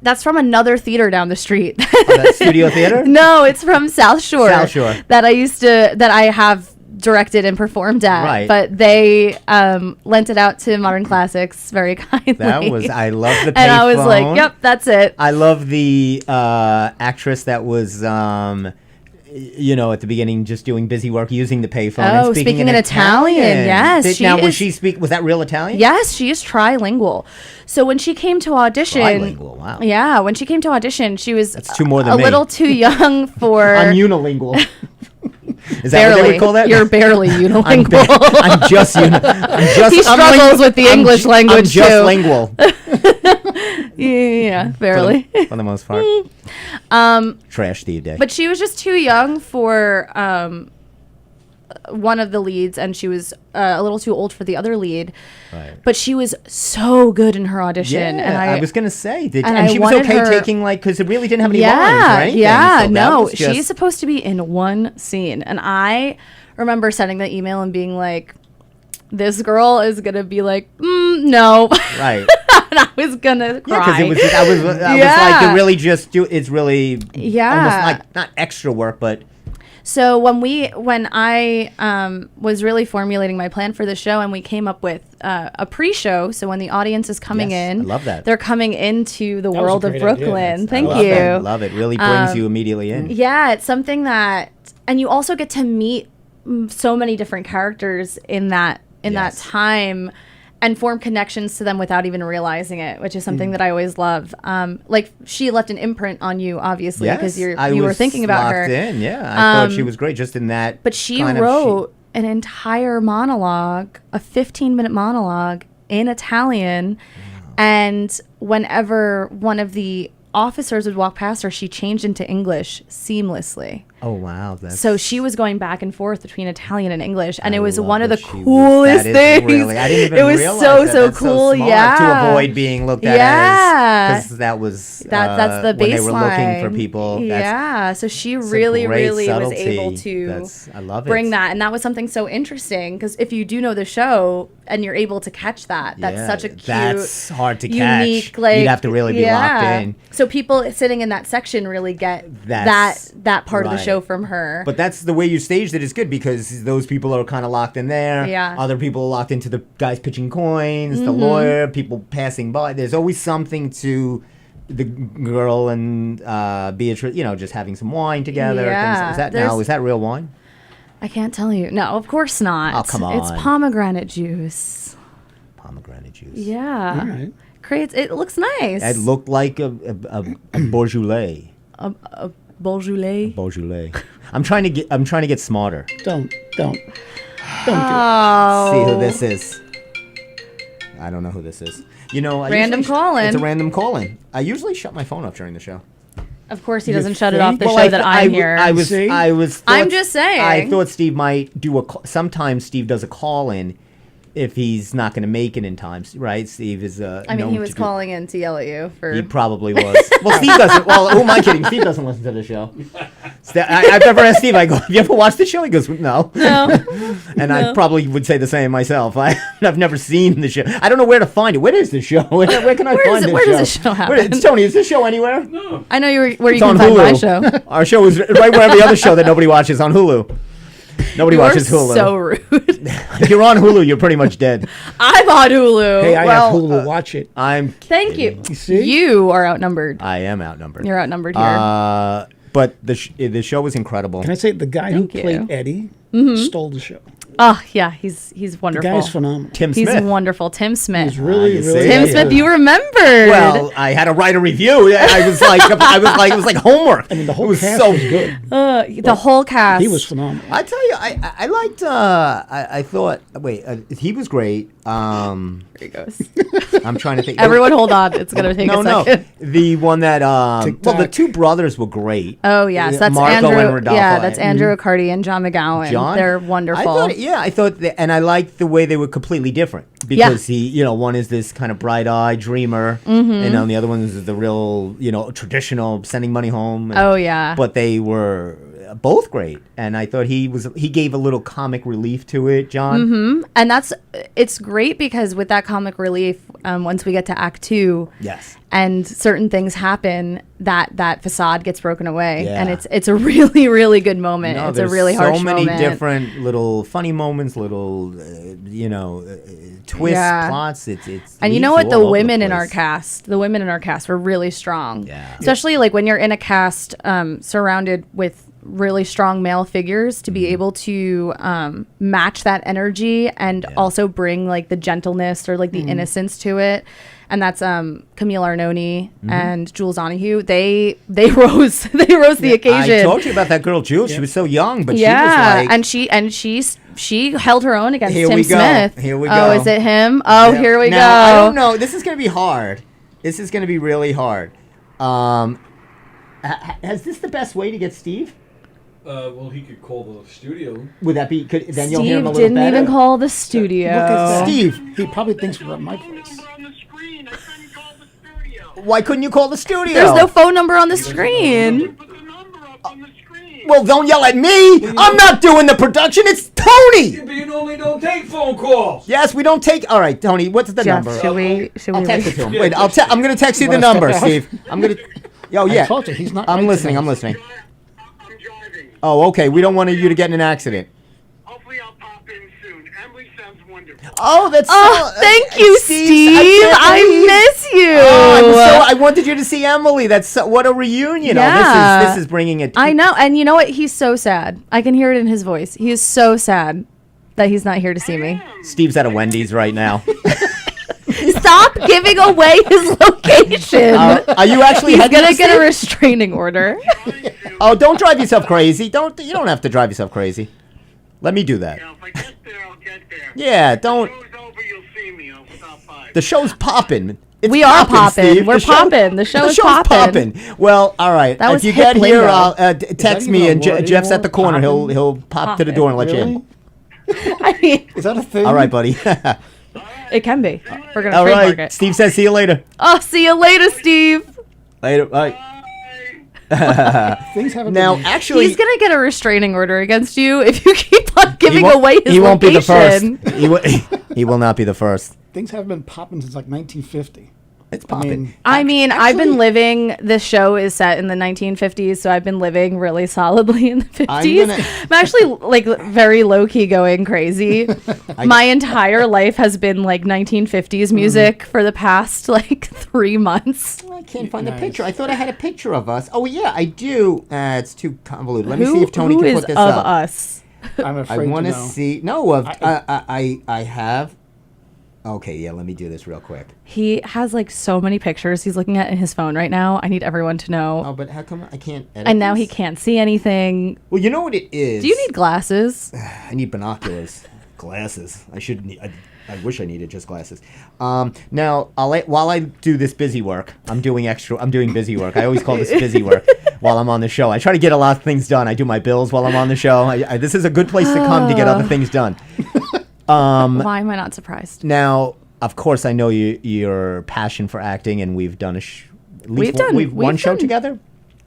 That's from another theater down the street. Oh, that Studio Theater? No, it's from South Shore. South Shore. That I have directed and performed at. Right. But they lent it out to Modern Classics very kindly. I love the payphone. And I was like, yep, that's it. I love the actress that was, at the beginning, just doing busy work using the payphone. Oh, and speaking in Italian. Yes, Now, was that real Italian? Yes, she is trilingual. So when she came to audition, Trilingual, wow. Yeah, when she came to audition, she was That's two more than a me. little too young for. I'm unilingual. Is that barely. what they would call that? You're barely unilingual. I'm just He struggles with the English language I'm just too. lingual Yeah, barely. for the most part. Trash Steve Day. But she was just too young for one of the leads, and she was a little too old for the other lead. Right. But she was so good in her audition, Yeah, and I was gonna say, and and I she was wanted okay her- taking because it really didn't have any lines or anything. Yeah, so that no, was just- she's supposed to be in one scene, and I remember sending the email and being like, "This girl is gonna be like, no," right. and I was gonna cry. Yeah, because it was. I was like, Yeah. it really just do. It's really almost like not extra work, but So when I was really formulating my plan for the show, and we came up with a pre-show, so when the audience is coming Yes, in, I love that. they're coming into the was a world of great idea. Brooklyn. That's- Thank love you. it. Love it. Really brings you immediately in. Yeah, it's something that, and you also get to meet so many different characters in that Yes. time, and form connections to them without even realizing it, which is Mm. something that I always love. Like she left an imprint on you, obviously, because I you were was thinking about locked her. in. Yeah, I thought she was great just in that. But she kind of wrote an entire monologue, a 15-minute monologue in Italian, and whenever one of the officers would walk past her, she changed into English seamlessly. Oh wow! That's, So she was going back and forth between Italian and English, and I it was love one of the that she was- coolest that is things. Really, I didn't even it was realize so that. so That's cool. smart Yeah, to avoid being looked at Yeah. as because that was that's the baseline. when they were looking for people. Yeah, so she That's a really, great really was subtlety. able to I love bring it. that, and that was something so interesting because if you do know the show and you're able to catch that, that's Yeah, such a cute, that's hard to catch. unique. Like You'd have to really be locked in. So people sitting in that section really get that part of the right. show from her. But that's the way you staged it is good because those people are kind of locked in there. Yeah. Other people are locked into the guys pitching coins, the lawyer, people passing by. There's always something to the girl and Beatrice, just having some wine together. Yeah, Is that there's- is that real wine? I can't tell you. No, of course not. Oh, come It's on. pomegranate juice. Pomegranate juice. Yeah. All right. Creates. It looks nice. It looked like a Beaujolais. a Beaujolais. Beaujolais. I'm trying to get smarter. Don't do it. Oh. See who this is. I don't know who this is. Random call-in. It's a random call-in. I usually shut my phone off during the show. Of course, he You doesn't shut it off think? the Well, show that I'm here. See? I'm just saying. I thought Steve might do sometimes Steve does a call-in if he's not going to make it in time, right? Steve is I mean, known he was to do- calling in to yell at you for. He probably was. Well, Steve doesn't. Well, who am I kidding? Steve doesn't listen to the show. I've never asked Steve. I go, "Have you ever watched the show?" He goes, "No." No. And I probably would say the same myself. I've never seen the show. I don't know where to find it. Where is the show? Where can I find this show? Where does this show happen? Tony, is this show anywhere? No. I know where you It's can on find Hulu. my show. Our show is right where every other show that nobody watches on Hulu. Nobody You're watches Hulu. so rude. If you're on Hulu, you're pretty much dead. I'm on Hulu. Hey, I well, have Hulu. Watch it. I'm. Thank you. You see? You are outnumbered. I am outnumbered. You're outnumbered here. But the show was incredible. Can I say the guy who Thank you. played Eddie stole the show? Oh yeah, he's The wonderful. guy's phenomenal. Tim He's Smith. wonderful. Tim Smith. He's really, you really see? Tim good. Smith, you remembered. Well, I had to write a review. I was like, it was like homework. I mean, the whole it was cast so was good. The whole cast. He was phenomenal. I tell you, I liked. I thought. Wait, he was great. There he goes. I'm trying to think. Everyone, hold on. It's gonna take No, a no. second. The one that. Well, the TikTok. two brothers were great. Oh yes, that's Marco Andrew. and Rodolfo. Yeah, that's Andrew Accardi and John McGowan. John, They're wonderful. I thought that, and I liked the way they were completely different because one is this kind of bright-eyed dreamer, Mm-hmm. and on the other one is the real, traditional sending money home. Oh yeah. But they were both great, and I thought he gave a little comic relief to it, John. And it's great because with that comic relief, once we get to Act 2, Yes. and certain things happen, that facade gets broken away, Yeah. and it's a really, really good moment. No, it's a there's really harsh so many moment. different little funny moments, little twists, Yeah. plots. It's And you leads know what? all The over women in our place. women in our cast were really strong. Yeah. Especially like when you're in a cast surrounded with really strong male figures, to Mm-hmm. be able to match that energy and also bring like the gentleness or like the innocence to it. And that's Camille Arnone Mm-hmm. and Jules Donahue. They rose the occasion. I told you about that girl, Jules. She was so young, but Yeah, she was like, and she held her own against Here Tim we go. Smith. Here we Oh, go. is it him? Oh, Yeah. here we Now, go. I don't know. This is going to be hard. This is going to be really hard. Is this the best way to get Steve? Well, he could call the studio. Would that be? Then you'll hear him a Steve little didn't better. even call the studio. Look at that. Steve, He probably thinks we're at my place. why couldn't you call the studio? There's no phone number on the screen. Well, don't yell at me. I'm not doing the production. It's Tony. But you normally don't take phone calls. Yes, we don't take. All right, Tony. What's the Jeff, number? should we I'll text it leave? to him. Wait, I'm gonna text you the Wanna step number, out? Steve. I'm gonna. Yo, yeah. I told you, he's not I'm right listening. tonight. I'm listening. I'm driving. Oh, okay. We don't want you to get in an accident. Hopefully I'll pop in soon. Emily sounds wonderful. Oh, that's. Oh, thank you, Steve. I miss you. I wanted you to see Emily. That's what a reunion. Yeah. Oh, this is bringing it. I know, and you know what? He's so sad. I can hear it in his voice. He is so sad that he's not here to see me. Steve's at a Wendy's right now. Stop giving away his location. Are you actually? He's heading gonna to get a Steve? restraining order. Oh, don't drive yourself crazy. You don't have to drive yourself crazy. Let me do that. Now, if I get there, I'll get there. Yeah, don't. Show's over, you'll see me. I'll stop by. The show's popping. It's We are popping. Steve. We're popping. The show is show's popping. Well, all right. That If was you hip get here, lingo. I'll text even me, a and word Jeff's at anymore? the corner. Poppin'? He'll pop to the door and let you Really? in. I mean, Is that a thing? All right, buddy. it can be. We're gonna All trademark right. it. Steve says, "See you later." Oh, see you later, Steve. Later. Bye. Things haven't Now, been, actually, He's gonna get a restraining order against you if you keep on he giving won't- away his he won't be the location. first. He will not be the first. things haven't been popping since like 1950. It's I popping. mean, I mean, I've been actually- living. This show is set in the 1950s, so I've been living really solidly in the 50s. gonna- I'm actually like very low key going crazy. My entire life has been like 1950s music for the past like 3 months. I can't find the Nice. picture. I thought I had a picture of us. Oh yeah, I do. It's too convoluted. Let me see Who, if Tony who can is put this of up. us? I'm I afraid want to to know. see. No, I have. Okay, yeah. Let me do this real quick. He has like so many pictures he's looking at in his phone right now. I need everyone to know. Oh, but how come I can't edit And now he this? can't see anything. Well, you know what it is. Do you need glasses? I need binoculars, glasses. I should need. I wish I needed just glasses. Now while I do this busy work, I'm doing busy work. I always call this busy work while I'm on the show. I try to get a lot of things done. I do my bills while I'm on the show. This is a good place to come to get other things done. Why am I not surprised? Now, of course, I know your passion for acting, and we've done we've one show done- together.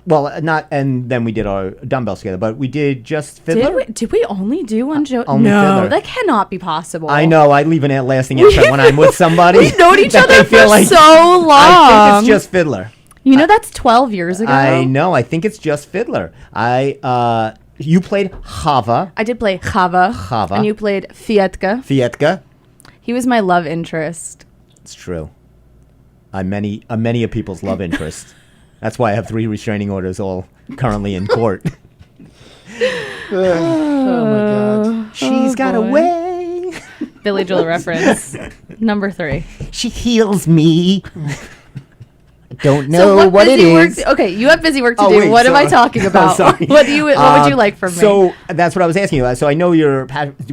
Well, not, and then we did our dumbbells together, but we did just Fiddler. Did we only do one show? only No, Fiddler. that cannot be possible. I know. I leave an lasting imprint when I'm with somebody. We've known each that other they feel for like- so long. I think it's just Fiddler. You know, that's 12 years ago. I know. I think it's just Fiddler. You played Chava, I did play Chava. Chava. And you played Fietka. Fietka. He was my love interest. It's true. I'm many a people's love interest. That's why I have 3 restraining orders all currently in court. Oh my God. She's got a boy. way. Billy Joel reference. Number 3. She heals me. I don't So know what it busy is. work? Okay, you have busy work to Oh, do. wait, what am so- I talking about? sorry. What would you like from me? So that's what I was asking you. So I know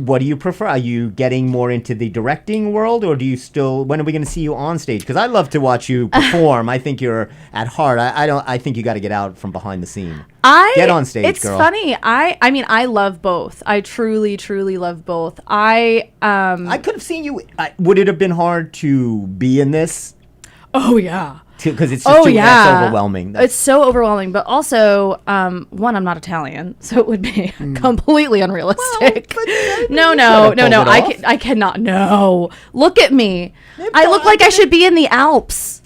what do you prefer? Are you getting more into the directing world, or do you still? When are we going to see you on stage? Because I love to watch you perform. I think you're at heart. I don't. I think you got to get out from behind the scene. Get on stage, It's girl. funny. I mean, I love both. I truly, truly love both. I I could have seen you. Would it have been hard to be in this? Oh yeah. because it's just Oh that's yeah, overwhelming. It's so overwhelming, but also, one, I'm not Italian, so it would be completely unrealistic. No. I cannot. No, look at me. I look like I should be in the Alps.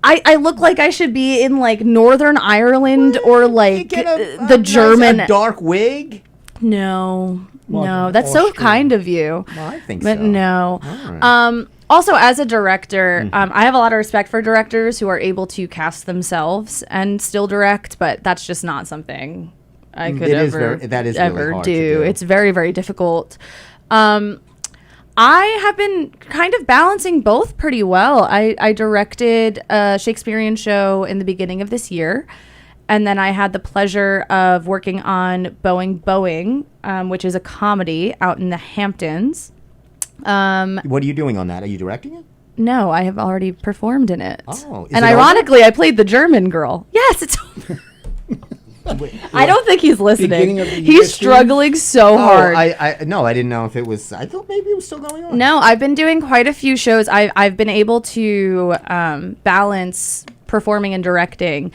I look like I should be in like Northern Ireland or like the German a dark wig. No, Well, that's so Austria. kind of you. Well, I think But so. no. All right. Also, as a director, I have a lot of respect for directors who are able to cast themselves and still direct, but that's just not something I could It is ever, that is really ever hard to do. do. It's very, very difficult. I have been kind of balancing both pretty well. I directed a Shakespearean show in the beginning of this year. And then I had the pleasure of working on Boeing, which is a comedy out in the Hamptons. What are you doing on that? Are you directing it? No, I have already performed in it. Oh, is and it over? ironically, I played the German girl. Yes, it's over. I don't think he's listening. Beginning of the year, He's Steve? struggling so hard. No, I didn't know if it was. I thought maybe it was still going on. No, I've been doing quite a few shows. I've been able to balance performing and directing.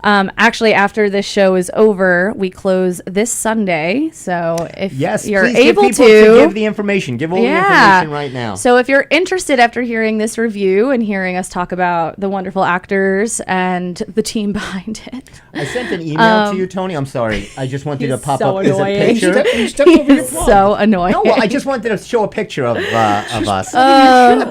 Actually, after this show is over, we close this Sunday. So if Yes, you're please able give people to give the information. Give all the information right now. So if you're interested after hearing this review and hearing us talk about the wonderful actors and the team behind it, I sent an email to you, Tony. I'm sorry. I just wanted to He's pop so up as a annoying. picture. You stepped over your he's plug. so annoying. No, well, I just wanted to show a picture of us.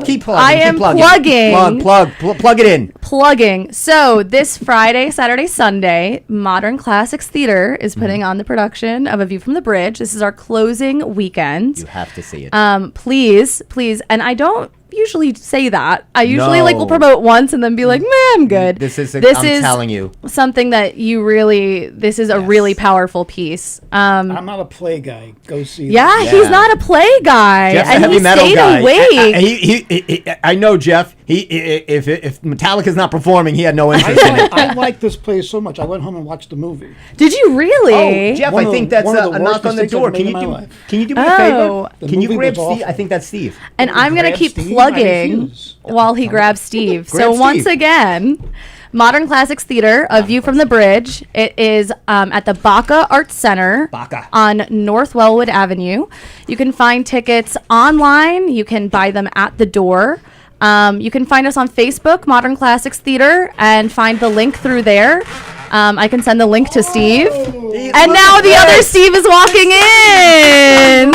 Keep plugging. I keep am plugging. plugging. Plug it in. Plugging. So this Friday, Saturday, Sunday, Modern Classics Theater is putting on the production of A View from the Bridge. This is our closing weekend. You have to see it. Please, and I don't usually say that. I usually No. will promote once and then be like, "Meh, I'm good." This is I'm telling you. something that you really. This is a really powerful piece. I'm not a play guy. Go see Yeah, Yeah. he's not a play guy, Jeff's a and heavy he metal stayed guy. awake. I know Jeff. If Metallica's not performing, he had no interest in it. I like this play so much. I went home and watched the movie. Did you really? Oh, Jeff, One I of think the- that's one of a the knock worst on the mistakes door. I've Can made you in do? my life. Can you do me a Oh. favor? The Can you movie grab was Steve? awful. I think that's Steve. And I'm going to Grab keep Steve? I plugging refuse. while he grabs Steve. Grab So once Steve. again, Modern Classics Theater, A View from the Bridge. It is at the Baca Arts Center Baca. on North Wellwood Avenue. You can find tickets online. You can buy them at the door. You can find us on Facebook, Modern Classics Theater, and find the link through there. I can send the link to Steve. And now the other Steve is walking in.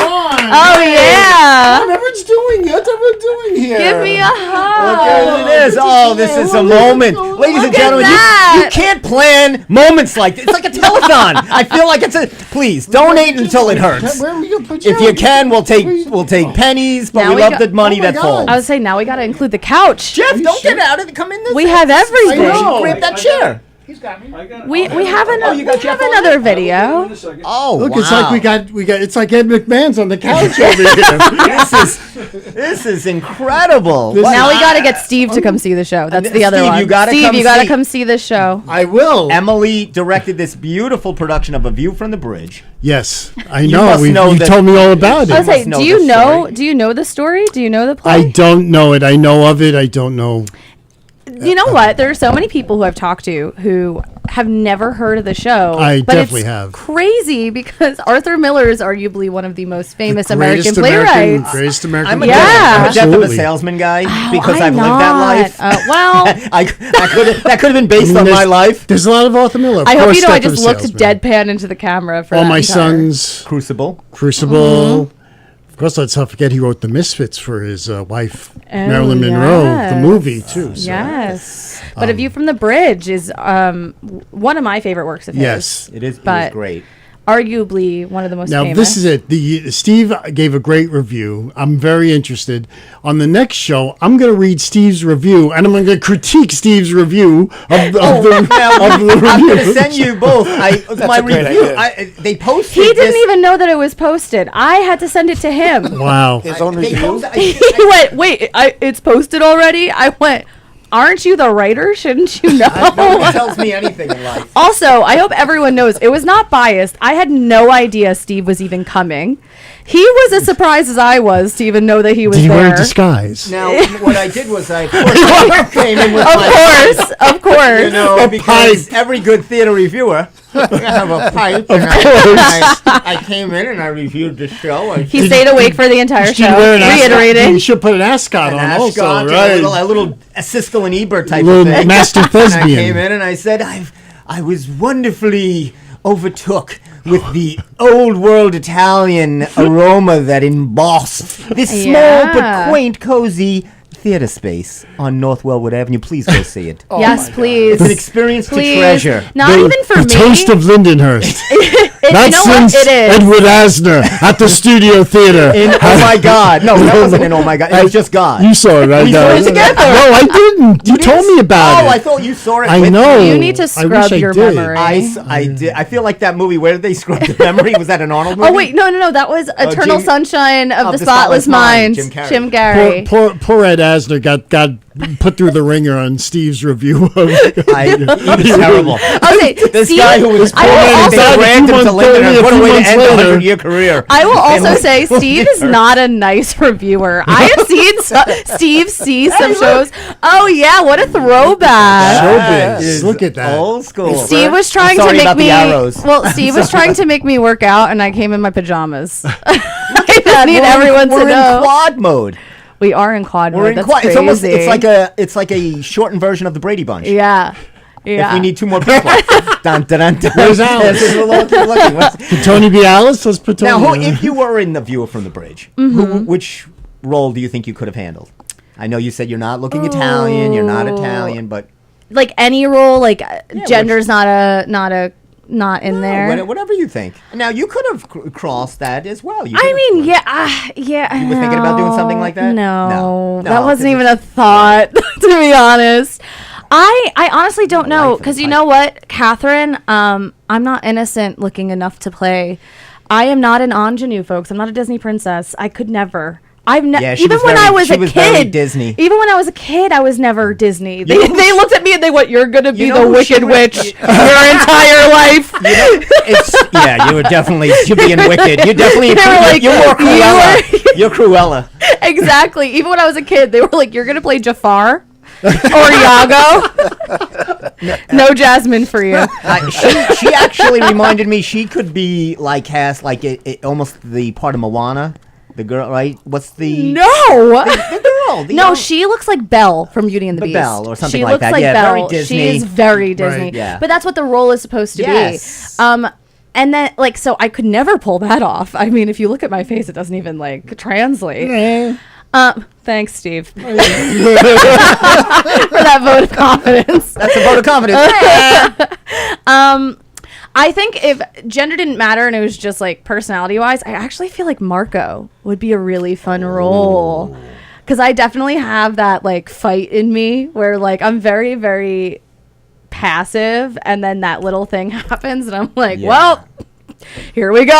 Oh, yeah. Whatever's doing it, whatever doing here. Give me a hug. There it is. Oh, this is a moment. Ladies and gentlemen, that. you can't plan moments like this. It's like a telethon. I feel like it's a. Please donate until it hurts. Where are we gonna put If you can, we'll take pennies, but Now we we love got- the money Oh my that God. falls. I would say now we got to include the couch. Jeff, don't get out of it. Come in this. We have everything. I know. Grab that chair. He's got me. I got it. We have Oh, you got Jeff on another it? video. In a second. Oh, Look, wow. it's like we got. It's like Ed McMahon's on the couch over here. This is incredible. This- Now we got to get Steve to come see the show. That's the other Steve, one. you gotta Steve, come you got to see- come see this show. I will. Emily directed this beautiful production of A View from the Bridge. Yes, I You know. must know You that- told me all about I it. was like, must know do you the know? story. Do you know the story? Do you know the play? I don't know it. I know of it. I don't know. You know what? There are so many people who I've talked to who have never heard of the show. I but definitely it's have. Crazy because Arthur Miller is arguably one of the most famous American Greatest playwrights. Greatest American. I'm a, Yeah. death, I'm a death of a Absolutely. salesman guy Oh, because I'm I've lived that life. Well, that could have been based on there's- my life. There's a lot of Arthur Miller. Of I hope course, you know I Death of just a looked Salesman. deadpan into the camera for All that my entire- sons. Crucible. Crucible. Mm-hmm. Of course, let's not forget he wrote The Misfits for his wife, Oh, Marilyn Monroe, yes. the movie, too. So. Yes. But A View from the Bridge is one of my favorite works of his. Yes. It is But great. arguably one of the most Now, famous. this is it. Steve gave a great review. I'm very interested. On the next show, I'm going to read Steve's review, and I'm going to critique Steve's review of the, of the I'm going to review. send you both. My great review. idea. They posted. He didn't this- even know that it was posted. I had to send it to him. Wow. His own They review. posted, He went, wait, it's posted already? I went, aren't you the writer? Shouldn't you know? nobody tells me anything in life. Also, I hope everyone knows it was not biased. I had no idea Steve was even coming. He was as surprised as I was to even know that he was Did he there. wear a disguise? Now, what I did was I of course, came in with my Of course. You know, because every good theater reviewer have a pipe. Of course. I came in and I reviewed the show. He stayed awake for the entire show, reiterating. You reiterating. should put an ascot on also, right? A little Siskel and Ebert type Little of thing. master And I thespian. came in and I said, I was wonderfully overtook with the old world Italian aroma that embossed this small Yeah. but quaint, cozy theater space on North Wellwood Avenue. Please go see it. Yes, please. It's an experience Please. to treasure. Not even for the me. toast of Lindenhurst. You Not know what? since It is. Edward Asner at the Studio Theater. In Oh My God. No, that wasn't in Oh My God. It was just God. You saw it, right? We saw it together. No, I didn't. You told me about Oh, it. I thought you saw it I with know. me. You need to I scrub wish I your did. memory. I did. I feel like that movie. Where did they scrub the memory? Was that an Arnold movie? Oh wait, no, that was Eternal Jim- Sunshine of the Spotless Mind. Jim Carrey. Jim Carrey. Poor Ed Asner got put through the ringer on Steve's review of He was terrible. Okay, This Steve, guy who was I will poor and also- they died a dragged few him to months Linden later, and what a a few way to months end a later. 100-year career. I will also And- say Steve is not a nice reviewer. I have seen Steve see some shows. Oh yeah, what a throwback! Showbiz. Is Look at that. Old school. Steve was I'm trying to sorry make about me. the arrows. Well, Steve was trying to make me work out, and I came in my pajamas. I just need everyone to We're in know. quad mode. We are in quad We're mode. in That's quad. crazy. It's like a shortened version of the Brady Bunch. Yeah. If we need two more people. Dun, dun, dun, dun. Where's Alice? Yes, we'll all keep looking. Can Tony be Alice? Let's put Tony. Now, if you were in The Viewer from the Bridge, which role do you think you could have handled? I know you said you're not looking Italian. You're not Italian, but Like any role, like gender's not in there. whatever you think. Now, you could have crossed that as well. You I could mean, have- yeah. You were thinking about doing something like that? No, No, that wasn't 'cause even a thought, to be honest. I honestly don't know, life because and you life. know what, Catherine, I'm not innocent looking enough to play. I am not an ingenue, folks. I'm not a Disney princess. I could never. Yeah, she even was when very- I was she a was very kid, Disney. Even when I was a kid, I was never Disney. They, know who they looked at me and they went, "You're gonna be You know the who she Wicked was- Witch your entire life." Yeah, you were definitely you being wicked. You definitely They were like, you're more "You Cruella. You're Cruella. Exactly. Even when I was a kid, they were like, "You're gonna play Jafar or Iago." No Jasmine for you. She actually reminded me she could be like cast like it almost the part of Moana, the girl, right? What's the No. the girl? The No, young- she looks like Belle from Beauty and the Beast. Belle or something she like looks that. like Yeah, Belle. very Disney. She is very Disney. Right. Yeah. But that's what the role is supposed to Yes. be. And then like so I could never pull that off. I mean, if you look at my face, it doesn't even like translate. Thanks, Steve, for that vote of confidence. That's a vote of confidence. I think if gender didn't matter and it was just like personality wise, I actually feel like Marco would be a really fun role. Because I definitely have that like fight in me where like I'm very, very passive and then that little thing happens and I'm like, Yeah. well, here we go.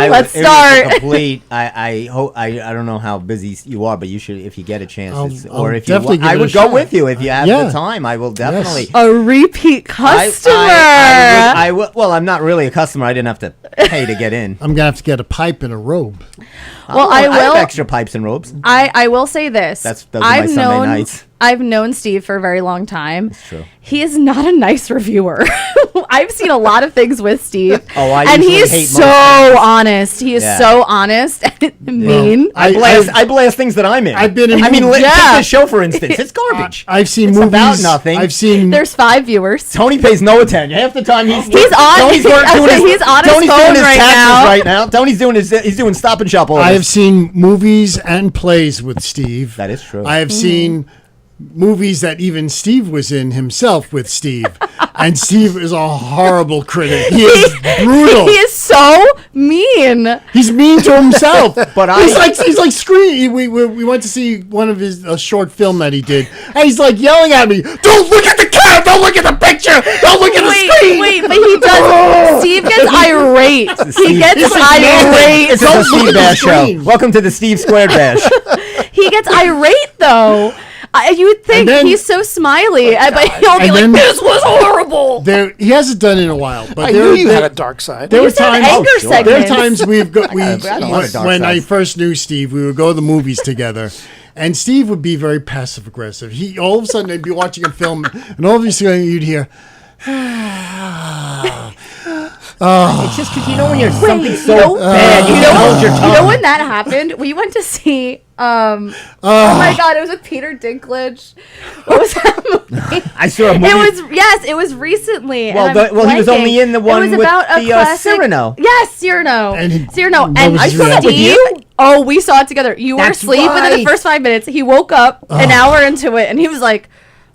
Let's It was a start. complete. I hope. I don't know how busy you are, but you should if you get a chance. I'll or if you, definitely give I it a would go shot. with you if you have Yeah. the time. I will definitely. A repeat customer. I would. Well, I'm not really a customer. I didn't have to pay to get in. I'm gonna have to get a pipe and a robe. Well, I have will- extra pipes and robes. I will say this. Those are my Sunday nights. I've known Steve for a very long time. It's true. He is not a nice reviewer. I've seen a lot of things with Steve. Oh, I and usually he is hate most so things. honest. He is Yeah. so honest and mean. I blast things that I'm in. I've been in I mean, movies- take Yeah. this show for instance. It's garbage. I've seen It's movies. about nothing. I've seen. There's 5 viewers. Tony pays no attention. Half the time he's on- Tony's doing his, he's on his Tony's phone doing his right taxes now. right now. Tony's doing he's doing Stop and Shop orders. I have seen movies and plays with Steve. That is true. I have seen movies that even Steve was in himself with Steve. And Steve is a horrible critic. He is brutal. He is so mean. He's mean to himself. But he's like screaming. We went to see one of his a short film that he did, and he's like yelling at me. Don't look at the camera. Don't look at the picture. Don't look at the screen. Wait, but he does. Steve gets irate. He gets irate. It's Don't a look Steve at the Bash show. screen. Welcome to the Steve Squared Bash. He gets irate though. You would think And then- he's so smiley, but he'll be And like, then- "This was horrible." He hasn't done it in a while, but I knew you had a dark side. There were used to have times. anger sure. There are segments. times I don't want a dark when I side. first knew Steve, we would go to the movies together, and Steve would be very passive aggressive. He all of a sudden I'd be watching a film, and all of a sudden you'd hear. It's just because you know when you're something so you know- bad, you can hold your You tongue. know when that happened? We went to see. Oh my god! It was with Peter Dinklage. What was that movie? I saw a movie. It was recently. and Well, I'm he was blanking. only in the one it was with about a the classic, Cyrano. Yes, Cyrano. And Cyrano. what And was I his saw that with reaction? you. Oh, we saw it together. You were That's asleep within the right. first 5 minutes. He woke up an hour into it, and he was like.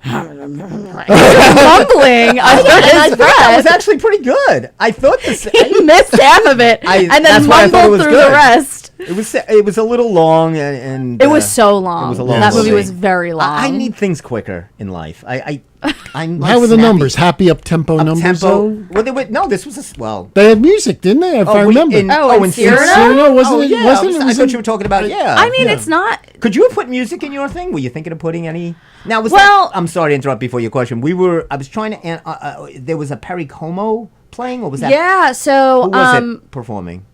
Mumbling under And I his thought that was breath. actually pretty good. I thought this. He missed half of it, and then that's why I thought it mumbled was through good. the rest. It was a little long and It was so long. It was a long that movie movie. was very long. I need things quicker in life. I'm How were the snappy. numbers? Happy up tempo numbers. Tempo. though? Well, no, this was well. They had music, didn't they? If I remember. in in Cyrano? Cyrano, wasn't it? Yeah, Wasn't it? I Was thought it- you were talking about. Yeah. I mean, Yeah. it's not. Could you have put music in your thing? Were you thinking of putting any? Now, Well- I'm sorry to interrupt before your question. I was trying to. There was a Perry Como playing, or was that? Yeah. So Who was it performing?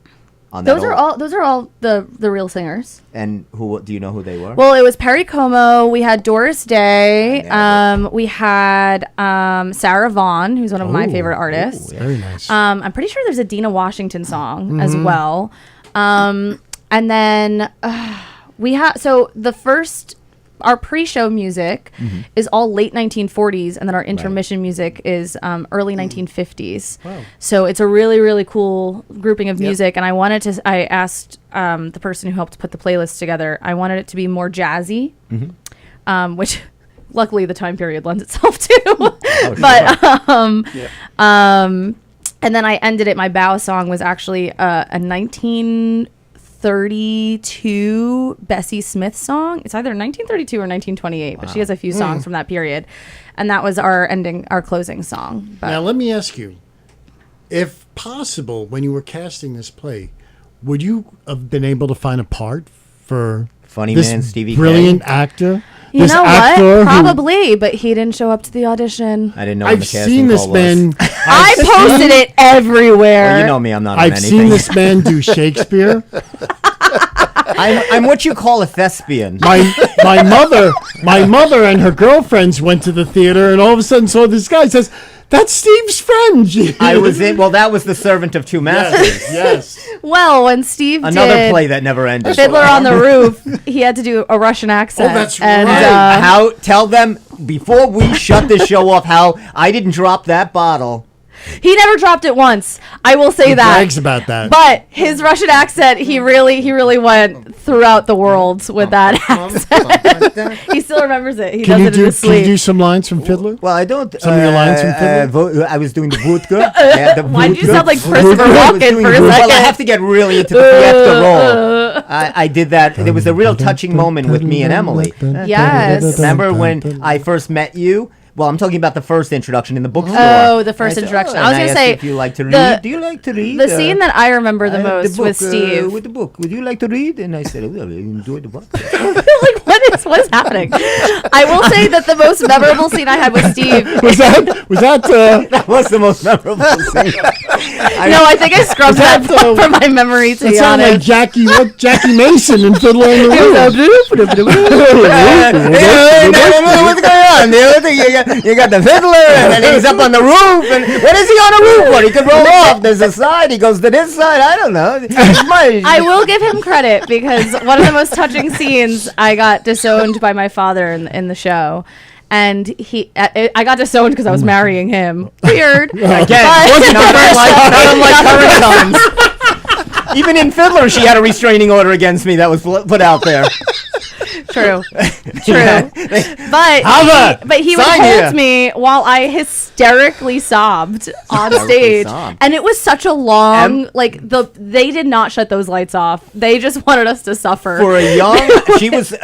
On those that are all the real singers. And who do you know who they were? Well, it was Perry Como. We had Doris Day. Yeah, We had Sarah Vaughan, who's one of my Ooh, favorite artists. Very nice. I'm pretty sure there's a Dina Washington song as well. And then we have the first. Our pre-show music is all late 1940s, and then our intermission music is early 1950s. Wow. So it's a really, really cool grouping of music. And I asked the person who helped put the playlist together, I wanted it to be more jazzy, which luckily the time period lends itself to. But and then I ended it. My bow song was actually a 1932 Bessie Smith song. It's either 1932 or 1928, but she has a few songs from that period, and that was our closing song. But Now, let me ask you, if possible, when you were casting this play, would you have been able to find a part for Funny this man Stevie K? brilliant actor? you this know actor what? who- Probably, but he didn't show up to the audition. I didn't know. when the I've casting seen this call was. man. I posted it everywhere. Well, you know me. I'm not. on I've anything. seen this man do Shakespeare. I'm what you call a thespian. My mother and her girlfriends went to the theater, and all of a sudden saw this guy. Says, "That's Steve's friend." I was in. Well, that was the Servant of Two Masters. Yes. Well, when Steve Another did play that never ended. Fiddler on the Roof, he had to do a Russian accent. that's and, right. How? Tell them before we shut this show off how I didn't drop that bottle. He never dropped it once. I will say He that. brags about that. But his Russian accent, he really went throughout the world with that accent. He still remembers it. He does it in his Can you sleep. do some lines from Fiddler? Well, I don't. Some of your lines from Fiddler? I was doing the vodka. Why did you sound like Vodka. Christopher I was Walken doing for a the- Well, I second? have to get really into the theatrical role. I did that. There was a real touching moment with me and Emily. Yes. Remember when I first met you? Well, I'm talking about the first introduction in the bookstore. Oh, the first I said, introduction. and I was gonna asked say, you if you like to read. the- Do you like to read? The scene that I remember the I have most book, with Steve. with the book. Would you like to read? And I said, well, I enjoy the book. Like, what is happening? I will say that the most memorable scene I had with Steve. Was that? That was the most memorable scene. No, I think I scrubbed that from my memory, to That be sounded like honest. Jackie Mason in Fiddler on the What's going on? You got the fiddler, and then he's up on the roof. And what is he on the roof for? He could roll off. There's a side. He goes to this side. I don't know. I will give him credit because one of the most touching scenes, I got disowned by my father in the show. And I got disowned because I was marrying him. Weird. Again, not unlike current times. Even in Fiddler, she had a restraining order against me that was put out there. True. Yeah. But he would Sign hold here. me while I hysterically sobbed on stage. sobbed. And it was such a long, they did not shut those lights off. They just wanted us to suffer. For a young, she was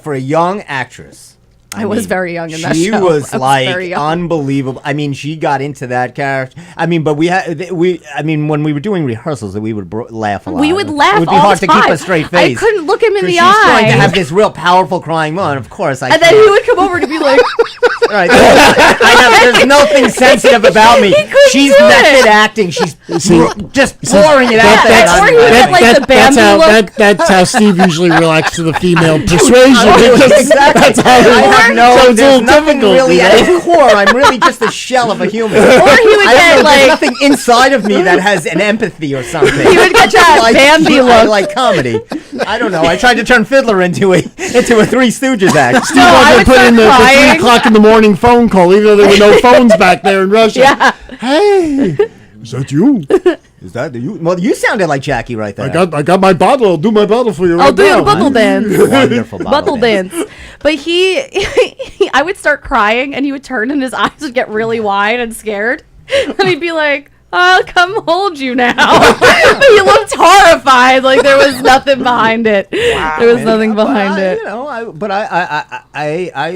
for a young actress. I was very young in that She show. was I like very young. unbelievable. I mean, she got into that character. I mean, but when we were doing rehearsals, we would laugh a lot. We would laugh It would be all hard the to keep time. a straight face. I couldn't look him in 'Cause the she's eye. trying to have this real powerful crying moment. Of course, I And then can't. he would come over to be like, Right. There's nothing sensitive about me. She's do it. method acting. She's just pouring it out there. or he would get like the Bambi look. that's how Steve usually reacts to the female persuasion. because Exactly. That's how I have no, so it's a there's little nothing difficult, really you at know? its core. I'm really just a shell of a human. Or he would I don't get know, there's like, nothing inside of me that has an empathy or something. he would get that like, Bambi I look. like comedy. I don't know. I tried to turn Fiddler into a Three Stooges act. Steve No, I wanted would to put start in the 3 crying. o'clock in the morning phone call, even though there were no phones back there in Russia. Yeah. Hey, is that you? Is that you? Well, you sounded like Jackie right there. I got my bottle. I'll do my bottle for you right I'll do now. the bubble dance. Wonderful Bubble dance. But I would start crying and he would turn and his eyes would get really wide and scared. And he'd be like, I'll come hold you now. But he looked horrified. Like there was nothing behind it. There was nothing behind it. You know, I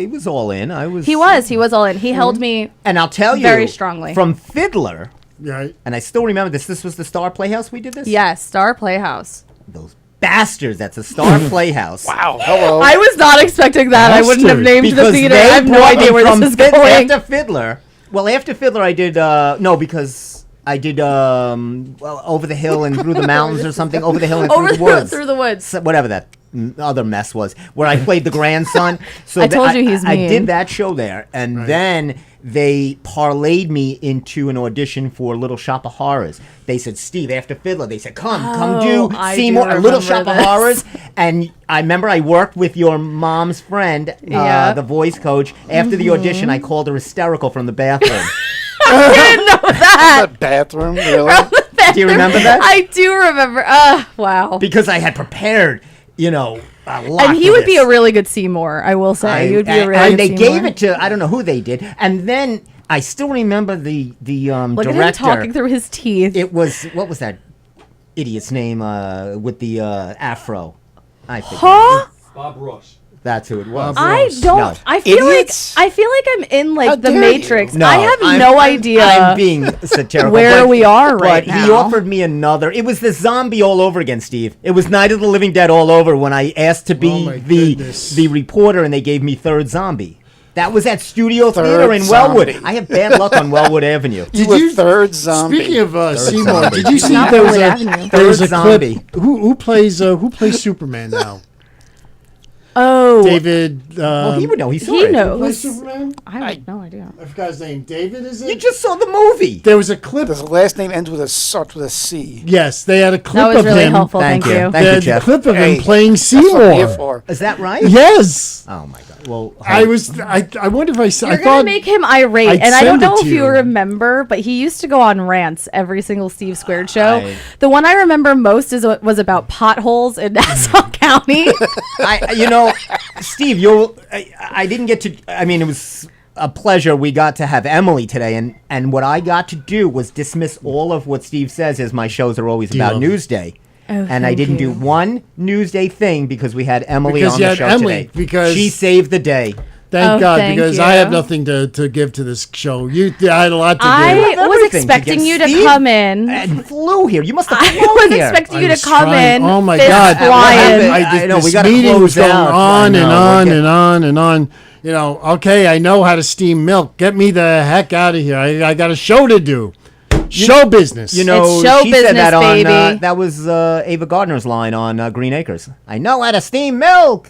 was all in. He was all in. He held me. And I'll tell you, Very strongly. from Fiddler, Right. and I still remember this. This was the Star Playhouse. We did this. Yes, Star Playhouse. Those bastards at the Star Playhouse. Wow. Hello. I was not expecting that. I wouldn't have Bastard. named the Because theater. they I have no brought idea me where from this is going. After Fiddler. Well, after Fiddler, I did because I did Over the Hill and Through the Mountains or something. Over the Hill and Through the Woods. Through the woods. So, whatever that other mess was, where I played the grandson. So I told you he's I mean. did that show there, and then they parlayed me into an audition for Little Shop of Horrors. They said, Steve, after Fiddler, they said, come do I Seymour, do Little remember Shop of this. Horrors. And I remember I worked with your mom's friend, Yeah. the voice coach. After the audition, I called her hysterical from the bathroom. I didn't know that. That bathroom, really? Do you remember that? I do remember. Wow. Because I had prepared, a lot. And he for would be this. a really good Seymour, I will say. He would be a really and good they Seymour. gave it to, I don't know who they did, and then I still remember the Look at him director. talking through his teeth. It was, what was that idiot's name with the afro? I think Huh? Bob Ross. that's who it was. I don't. No. I feel Idiots? like I'm in like the dare Matrix. No, I have I'm- no idea. I'm being satirical. where but- we are right But he now. offered me another. It was the zombie all over again, Steve. It was Night of the Living Dead all over when I asked to Oh be my the goodness. reporter, and they gave me Third Zombie. That was at Studio Third Theater in Wellwood. Zombie. I have bad luck on Wellwood Avenue. You were third zombie. Speaking of Seymour, zombie. did you see Not there was Wellwood a Avenue. there was a Third clip? zombie. Who plays Superman now? Oh, David. Well, he would know. He saw he it. knows. Plays Superman. I have no idea. I forgot his name. David, is it? You just saw the movie. There was a clip. His last name ends with a starts with a C. Yes, they had a clip That was of really him. helpful. Thank Thank you. you. Thank They had Jeff. a clip of Hey, him playing That's what I'm here Seymour. for. Is that right? Yes. Oh my God. Well, I wonder if I saw. You're I gonna thought make him irate, I'd and I don't send it know to if you you. remember, but he used to go on rants every single Steve Squared show. I- The one I remember most was about potholes in Nassau County. Steve, I didn't get to. I mean, it was a pleasure. We got to have Emily today, and what I got to do was dismiss all of what Steve says as my shows are always about love Newsday. And I thank didn't do you. one Newsday thing because we had Emily Because on you the had show Emily, today. because- she saved the day. Thank Oh, God, thank because you. I have nothing to give to this show. I had a lot to do. I was Everything to expecting give you to Steve come in. And flew here. You must have I flown was here. expecting I you to was come trying- in. Oh my fist God! flying. I know, we This gotta meeting was close going out. on I and know, on we're and on and on. Okay, I know how to steam milk. Get me the heck out of here. I got a show to do. Show business. It's show she said that business, on baby. that was Ava Gardner's line on Green Acres. I know how to steam milk.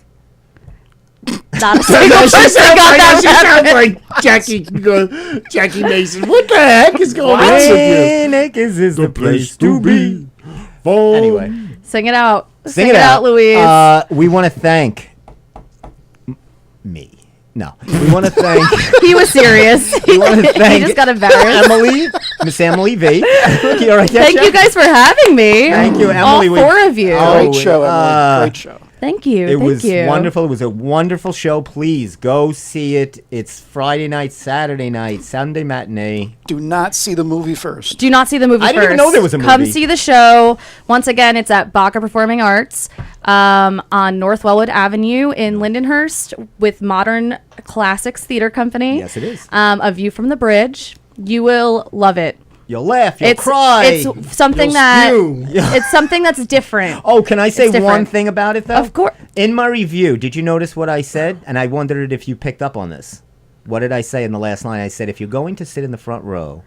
Not a single person got that reference. like Jackie Mason. What the heck is going on with Green Acres is the place to be. you? Anyway, Sing it out. sing it out, Louise. We want to thank me. No, we want to thank He was serious. he wanna thank just got embarrassed. Emily, Miss Emily V. You all right there, Thank Jeff? you guys for having me. Thank you, Emily. All four of you. Oh, Great show, Emily. Great show. Thank you. It Thank was you. wonderful. It was a wonderful show. Please go see it. It's Friday night, Saturday night, Sunday matinee. Do not see the movie first. Do not see the movie I first. didn't even know there was a Come movie. see the show. Once again, it's at Baca Performing Arts on North Wellwood Avenue in Lindenhurst with Modern Classics Theater Company. Yes, it is. A View from the Bridge. You will love it. You'll laugh. You'll It's cry. It's something You'll that spew. it's something that's different. Oh, can I say It's one different. thing about it, though? Of course. In my review, did you notice what I said? And I wondered if you picked up on this. What did I say in the last line? I said, if you're going to sit in the front row,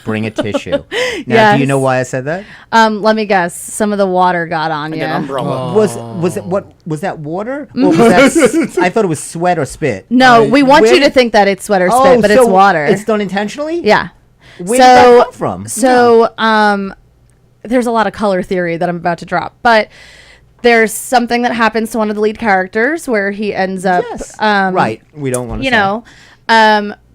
bring a tissue. Now, do you Yes. know why I said that? Let me guess. Some of the water got on you. An umbrella. Was it what was that water? Or was that I thought it was sweat or spit. No, we want Where you to did- think that it's sweat or spit, but it's so water. It's done intentionally? Yeah. Where did that come from? So, there's a lot of color theory that I'm about to drop, but there's something that happens to one of the lead characters where he ends up, Yes. Right. We don't want to you know,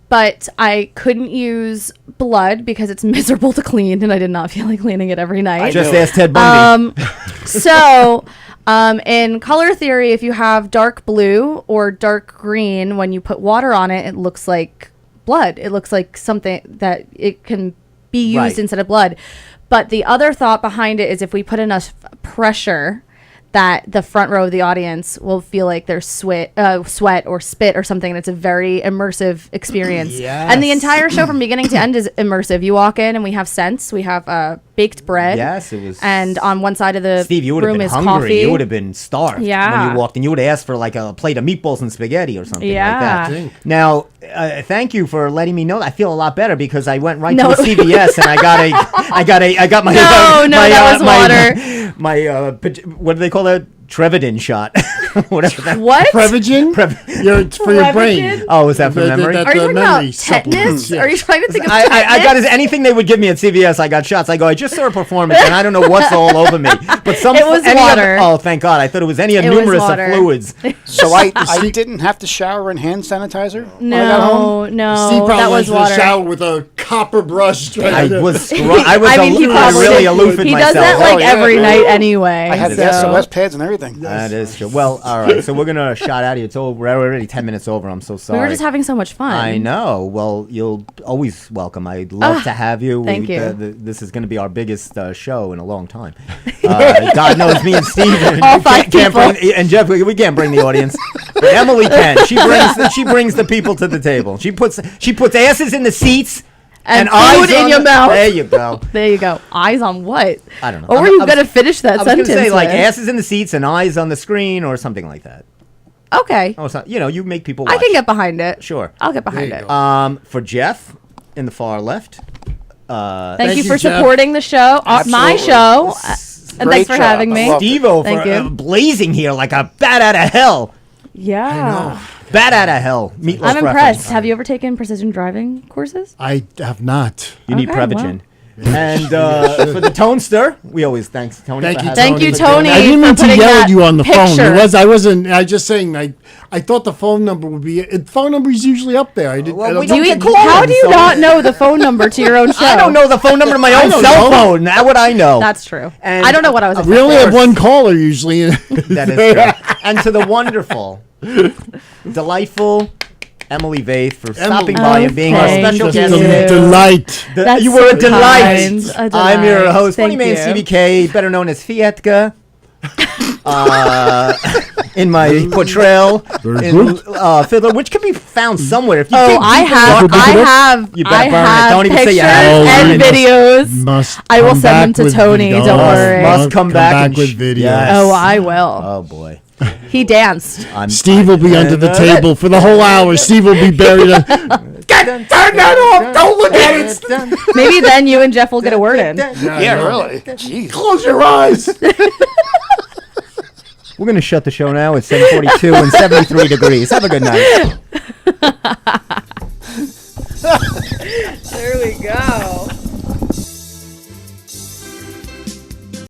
but I couldn't use blood because it's miserable to clean, and I did not feel like cleaning it every night. Just ask Ted Bundy. So, in color theory, if you have dark blue or dark green, when you put water on it, it looks like blood. It looks like something that it can be used Right. instead of blood. But the other thought behind it is if we put enough pressure, that the front row of the audience will feel like there's sweat or spit or something. And it's a very immersive experience. And the Yes. entire show from beginning to end is immersive. You walk in and we have scents. We have baked bread. Yes, it was. And on one side of the Steve, you would have room been is hungry. coffee. You would have been starved when Yeah. you walked in. You would have asked for like a plate of meatballs and spaghetti or something Yeah. like that. Now, thank you for letting me know. I feel a lot better because I went right No. to a CVS and I got my No, that was water. what do they call that? Trevidin shot. Whatever that. What? Prevagen? It's for your brain. Prevagen? Oh, is that for memory? Are you talking memory about supplement. tetanus? Yes. Are you trying to think of I got tetanus? anything they would give me at CVS. I got shots. I go. I just saw a performance, and I don't know what's all over me. But some. It was any water. Of, oh, thank God! I thought it was any of It was numerous of water. fluids. So I didn't have to shower in hand sanitizer when I got home? No, Steve probably that went was to the water. shower with a copper brush. I was. He probably really did. aloof with He myself. does that like Oh, yeah. every night anyway. I had so. SOS pads and everything. That is true. Well, all right. So we're gonna shot out of here. It's over. We're already 10 minutes over. I'm so We sorry. were just having so much fun. I know. Well, you'll always welcome. I'd love to have you. thank you. This is going to be our biggest show in a long time. God knows me and Steve and All five can't people. bring, and Jeff. We can't bring the audience. But Emily can. She brings the people to the table. She puts asses in the seats And eyes food in on your the- mouth. There you go. There you go. Eyes on what? I don't know. Or were you going to finish that I was sentence? going to say like with? asses in the seats and eyes on the screen or something like that. Okay. Oh, it's not, you make people watch. I can get behind it. Sure. I'll get behind There it. you go. For Jeff in the far left. Thank you you, for Jeff. supporting the show, my Absolutely. show. And Great thanks for job. having I me. loved it. Steve-O Thank for you. blazing here like a bat out of hell. Yeah. Bat out of hell. Meatloaf I'm impressed. reference. Have you ever taken precision driving courses? I have not. You need Okay, Prevagen. wow. And for the Tonester, we always thanks Tony. Thank for you, having Thank me. you, for doing Tony. that. I didn't mean for to putting yell at that you on the phone. picture. I wasn't. I just saying. I thought the phone number would be. The phone number is usually up there. I didn't. Well, I don't we Do don't you, get calls, how do you so- not know the phone number to your own show? I don't know the phone number to my I own don't cell know. phone. How would I know? That's true. And- I don't know what I was. We only have course. one caller usually. That is true. And to the wonderful, delightful Emily Vaith for stopping by Oh, and being our thank special you. guest Just a today. delight. That's You were a so delight. kind. A I'm your delight. host, Funny Thank Man you. CBK, better known as Fietka. In my portrayal Very in good. Fiddler, which can be found somewhere. If you Oh, dig I deep have. enough- You better burn it. have Don't even say pictures you have it. and Oh, videos. Must I will come send them back to with Tony, video. don't worry. Must come back and with sh- video. yes. Oh, I will. Oh boy. He danced. Steve will be under the table for the whole hour. Steve will be buried. Turn that off! Don't look at it. Maybe then you and Jeff will get a word in. Yeah, really. Jeez. Close your eyes. We're gonna shut the show now. It's 7:42 and 73 degrees. Have a good night.